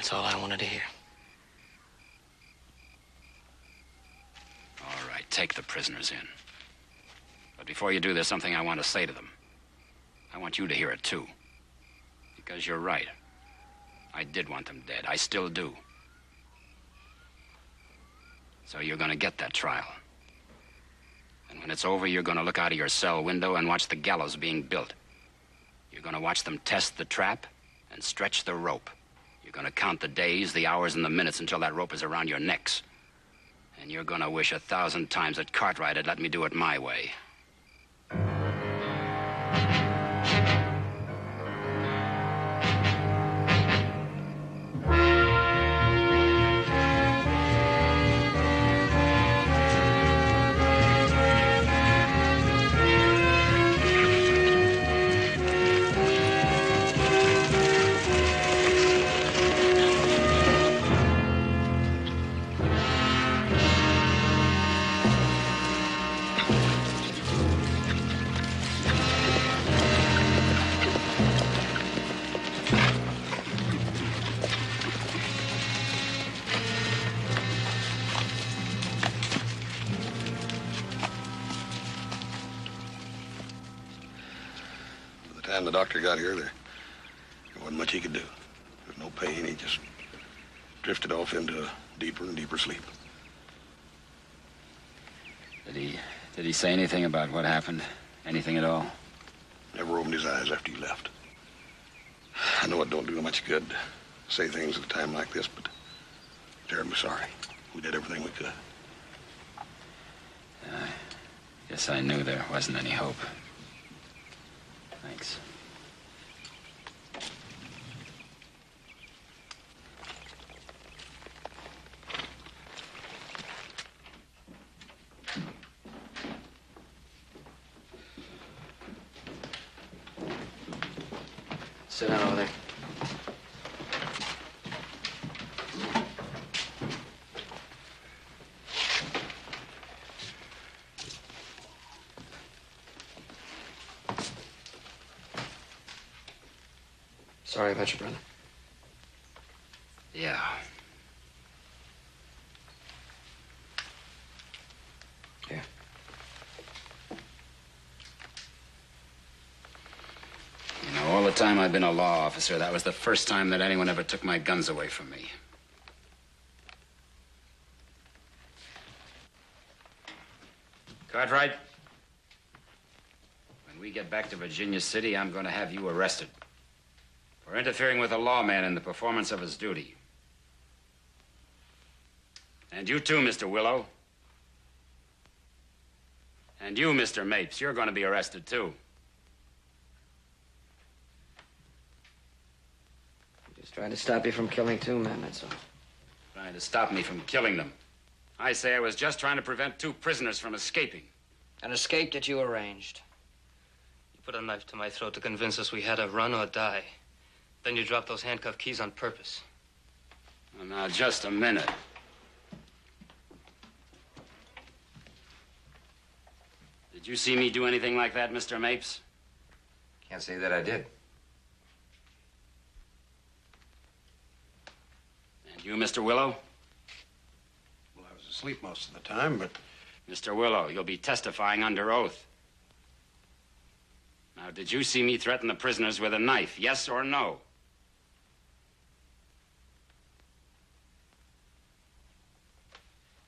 That's all I wanted to hear. All right, take the prisoners in. But before you do, there's something I want to say to them. I want you to hear it, too. Because you're right. I did want them dead. I still do. So you're gonna get that trial. And when it's over, you're gonna look out of your cell window and watch the gallows being built. You're gonna watch them test the trap and stretch the rope. You're gonna count the days, the hours, and the minutes until that rope is around your necks. And you're gonna wish 1,000 times that Cartwright had let me do it my way. By the time the doctor got here, there wasn't much he could do. There was no pain. He just drifted off into a deeper and deeper sleep. Did he say anything about what happened? Anything at all? Never opened his eyes after you left. I know it don't do much good to say things at a time like this, but I'm terribly sorry. We did everything we could. Guess I knew there wasn't any hope. Thanks. Sit down over there. Sorry about your brother. Yeah. Here. You know, all the time I've been a law officer, that was the first time that anyone ever took my guns away from me. Cartwright, when we get back to Virginia City, I'm going to have you arrested for interfering with a lawman in the performance of his duty. And you too, Mr. Willow. And you, Mr. Mapes, you're going to be arrested too. Just trying to stop you from killing two men, that's all. Trying to stop me from killing them. I say I was just trying to prevent two prisoners from escaping. An escape that you arranged. You put a knife to my throat to convince us we had to run or die. Then you dropped those handcuff keys on purpose. Well, now, just a minute. Did you see me do anything like that, Mr. Mapes? Can't say that I did. And you, Mr. Willow? Well, I was asleep most of the time, but... Mr. Willow, you'll be testifying under oath. Now, did you see me threaten the prisoners with a knife, yes or no?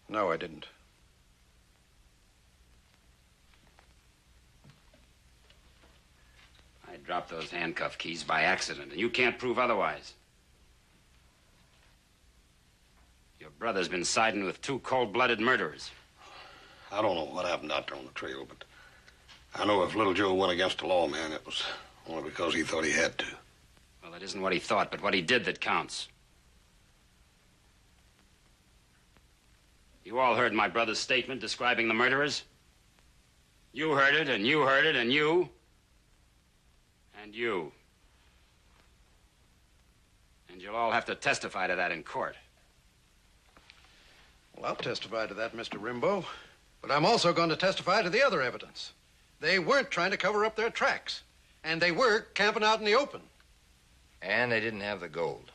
No, I didn't. I dropped those handcuff keys by accident, and you can't prove otherwise. Your brother's been siding with two cold-blooded murderers. I don't know what happened out there on the trail, but I know if little Joe went against the law, man, it was only because he thought he had to. Well, it isn't what he thought, but what he did that counts. You all heard my brother's statement describing the murderers. You heard it, and you heard it, and you. And you. And you'll all have to testify to that in court. Well, I'll testify to that, Mr. Rimbaud. But I'm also going to testify to the other evidence. They weren't trying to cover up their tracks. And they were camping out in the open. And they didn't have the gold.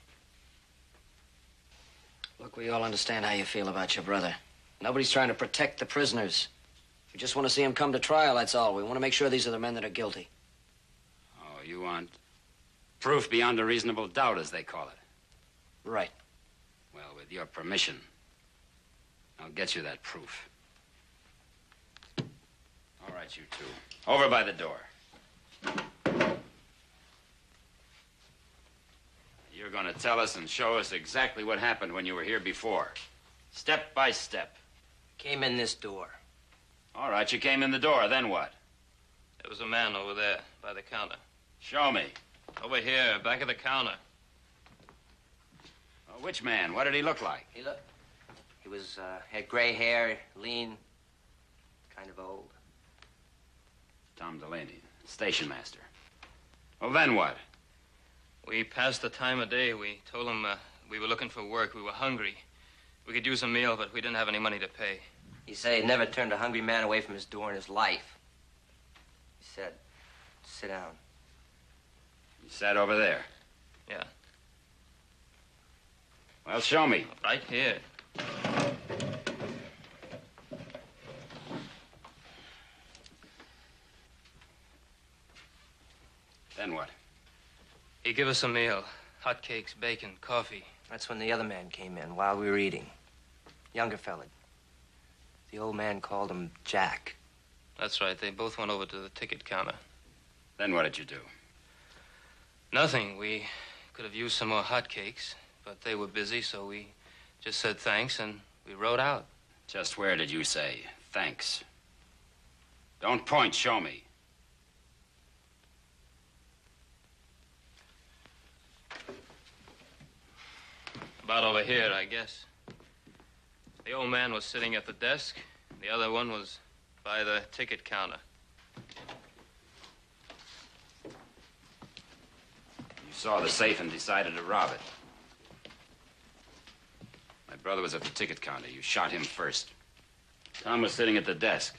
Look, we all understand how you feel about your brother. Nobody's trying to protect the prisoners. We just want to see him come to trial, that's all. We want to make sure these are the men that are guilty. Oh, you want proof beyond a reasonable doubt, as they call it. Right. Well, with your permission, I'll get you that proof. All right, you two. Over by the door. You're going to tell us and show us exactly what happened when you were here before. Step by step. Came in this door. All right, you came in the door. Then what? There was a man over there by the counter. Show me. Over here, back of the counter. Which man? What did he look like? He had gray hair, lean, kind of old. Tom Delaney, station master. Well, then what? We passed the time of day. We told him we were looking for work. We were hungry. We could use a meal, but we didn't have any money to pay. He said he'd never turned a hungry man away from his door in his life. He said, sit down. He sat over there. Yeah. Well, show me. Right here. Then what? He gave us a meal. Hot cakes, bacon, coffee. That's when the other man came in while we were eating. Younger fella. The old man called him Jack. That's right. They both went over to the ticket counter. Then what did you do? Nothing. We could have used some more hot cakes, but they were busy, so we just said thanks and we rode out. Just where did you say thanks? Don't point. Show me. About over here, I guess. The old man was sitting at the desk. The other one was by the ticket counter. You saw the safe and decided to rob it. My brother was at the ticket counter. You shot him first. Tom was sitting at the desk.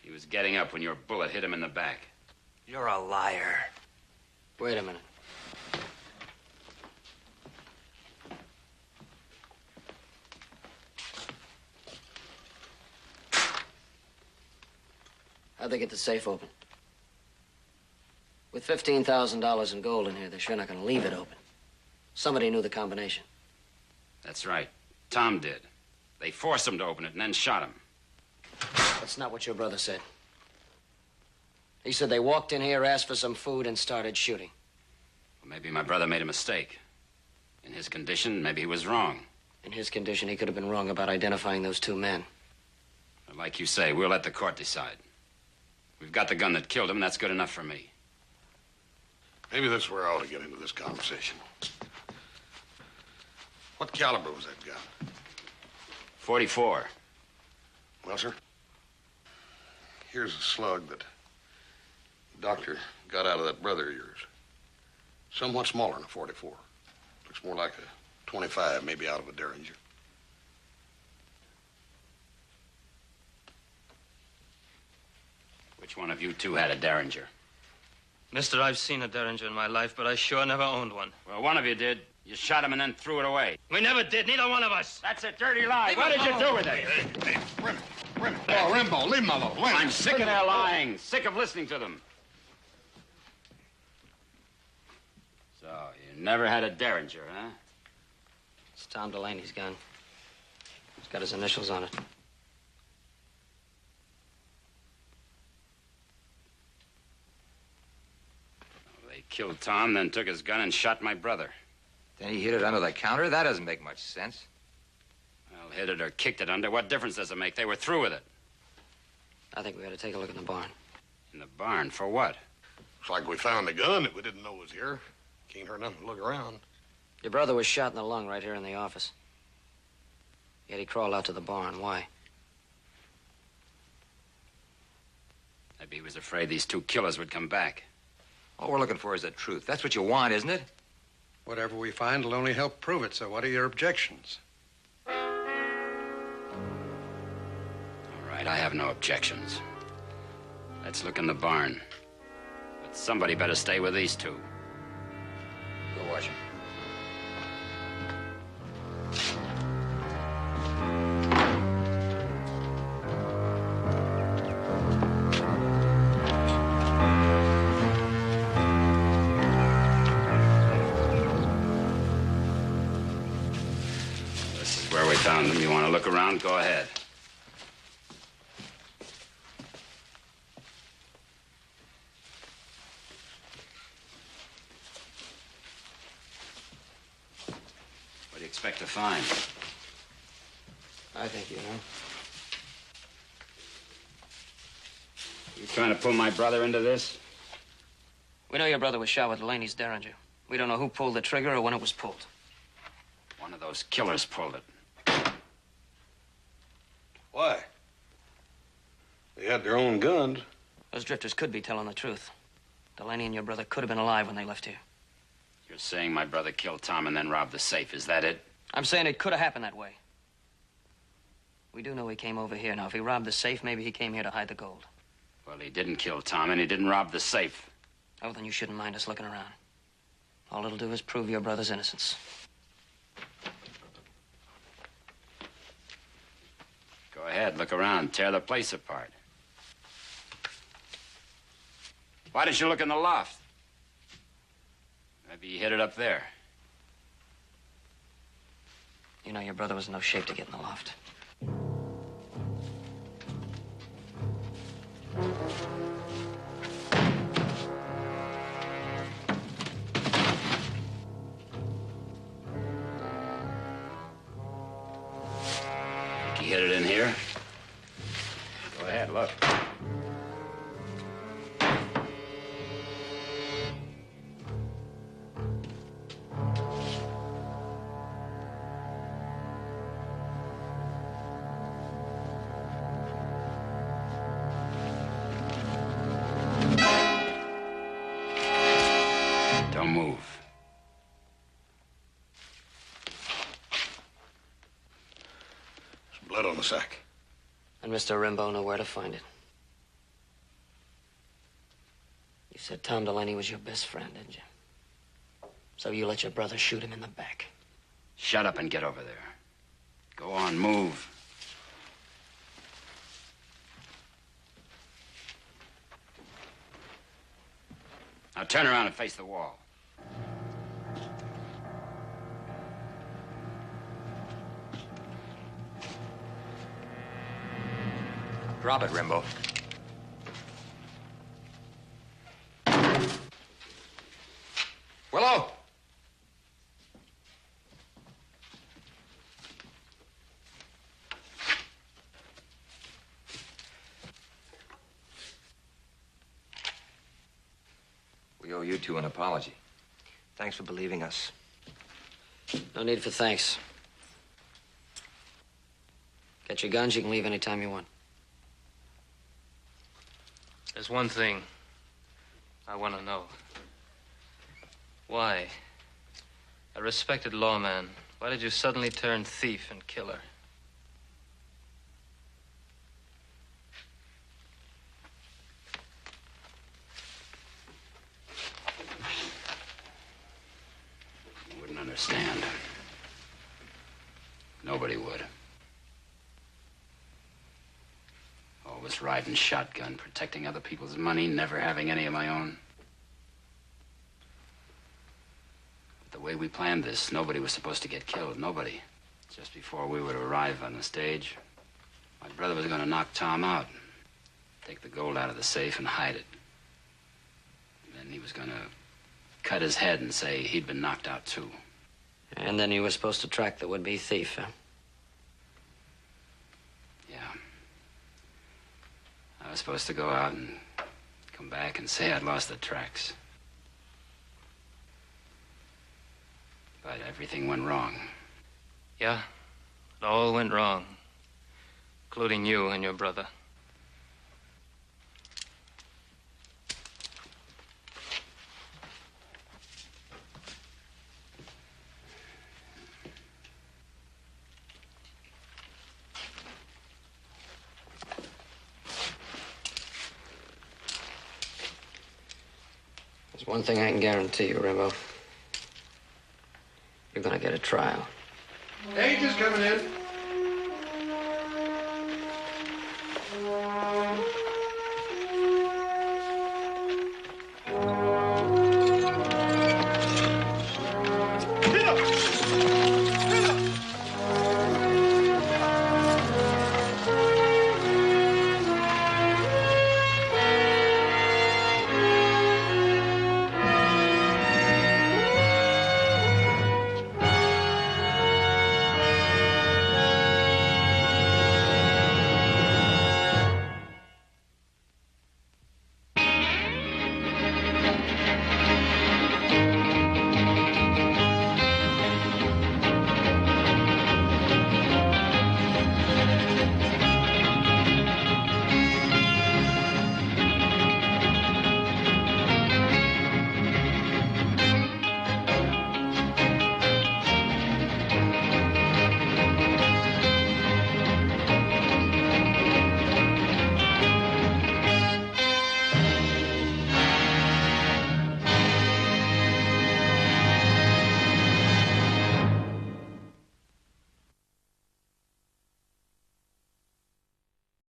He was getting up when your bullet hit him in the back. You're a liar. Wait a minute. How'd they get the safe open? With $15,000 in gold in here, they're sure not going to leave it open. Somebody knew the combination. That's right. Tom did. They forced him to open it and then shot him. That's not what your brother said. He said they walked in here, asked for some food, and started shooting. Well, maybe my brother made a mistake. In his condition, maybe he was wrong. In his condition, he could have been wrong about identifying those two men. But like you say, we'll let the court decide. We've got the gun that killed him, and that's good enough for me. Maybe that's where I ought to get into this conversation. What caliber was that gun? .44. Well, sir, here's a slug that the doctor got out of that brother of yours. Somewhat smaller than a .44. Looks more like a .25, maybe out of a Derringer. Which one of you two had a Derringer? Mister, I've seen a Derringer in my life, but I sure never owned one. Well, one of you did. You shot him and then threw it away. We never did, neither one of us. That's a dirty lie. What did you do with it? Hey, Rimbo, leave him alone. I'm sick of their lying. Sick of listening to them. So, you never had a Derringer, huh? It's Tom Delaney's gun. It's got his initials on it. They killed Tom, then took his gun and shot my brother. Then he hid it under the counter? That doesn't make much sense. Well, hit it or kicked it under. What difference does it make? They were through with it. I think we ought to take a look in the barn. In the barn? For what? Looks like we found the gun that we didn't know was here. Can't hurt nothing to look around. Your brother was shot in the lung right here in the office. Yet he crawled out to the barn. Why? Maybe he was afraid these two killers would come back. All we're looking for is the truth. That's what you want, isn't it? Whatever we find will only help prove it, so what are your objections? All right, I have no objections. Let's look in the barn. But somebody better stay with these two. Go watch him. found them. You want to look around? Go ahead. What do you expect to find? I think you know. You trying to pull my brother into this? We know your brother was shot with Delaney's Derringer. We don't know who pulled the trigger or when it was pulled. One of those killers pulled it. Why? They had their own guns. Those drifters could be telling the truth. Delaney and your brother could have been alive when they left here. You're saying my brother killed Tom and then robbed the safe. Is that it? I'm saying it could have happened that way. We do know he came over here. Now, if he robbed the safe, maybe he came here to hide the gold. Well, he didn't kill Tom and he didn't rob the safe. Oh, then you shouldn't mind us looking around. All it'll do is prove your brother's innocence. Go ahead, look around. Tear the place apart. Why didn't you look in the loft? Maybe you hid it up there. You know your brother was in no shape to get in the loft. You hid it in here? Go ahead, look. Don't move. There's blood on the sack. And Mr. Rimbaud knew where to find it. You said Tom Delaney was your best friend, didn't you? So you let your brother shoot him in the back. Shut up and get over there. Go on, move. Now turn around and face the wall. Drop it, Rimbaud. Willow! We owe you two an apology. Thanks for believing us. No need for thanks. Get your guns, you can leave anytime you want. There's one thing I want to know. Why? A respected lawman, why did you suddenly turn thief and killer? You wouldn't understand. Nobody would. Always riding shotgun, protecting other people's money, never having any of my own. But the way we planned this, nobody was supposed to get killed. Nobody. Just before we would arrive on the stage, my brother was going to knock Tom out, take the gold out of the safe and hide it. And then he was going to cut his head and say he'd been knocked out too. And then you were supposed to track the would-be thief, huh? I was supposed to go out and come back and say I'd lost the tracks. But everything went wrong. Yeah, it all went wrong, including you and your brother. There's one thing I can guarantee you, Rimbaud. You're gonna get a trial. Agent's coming in.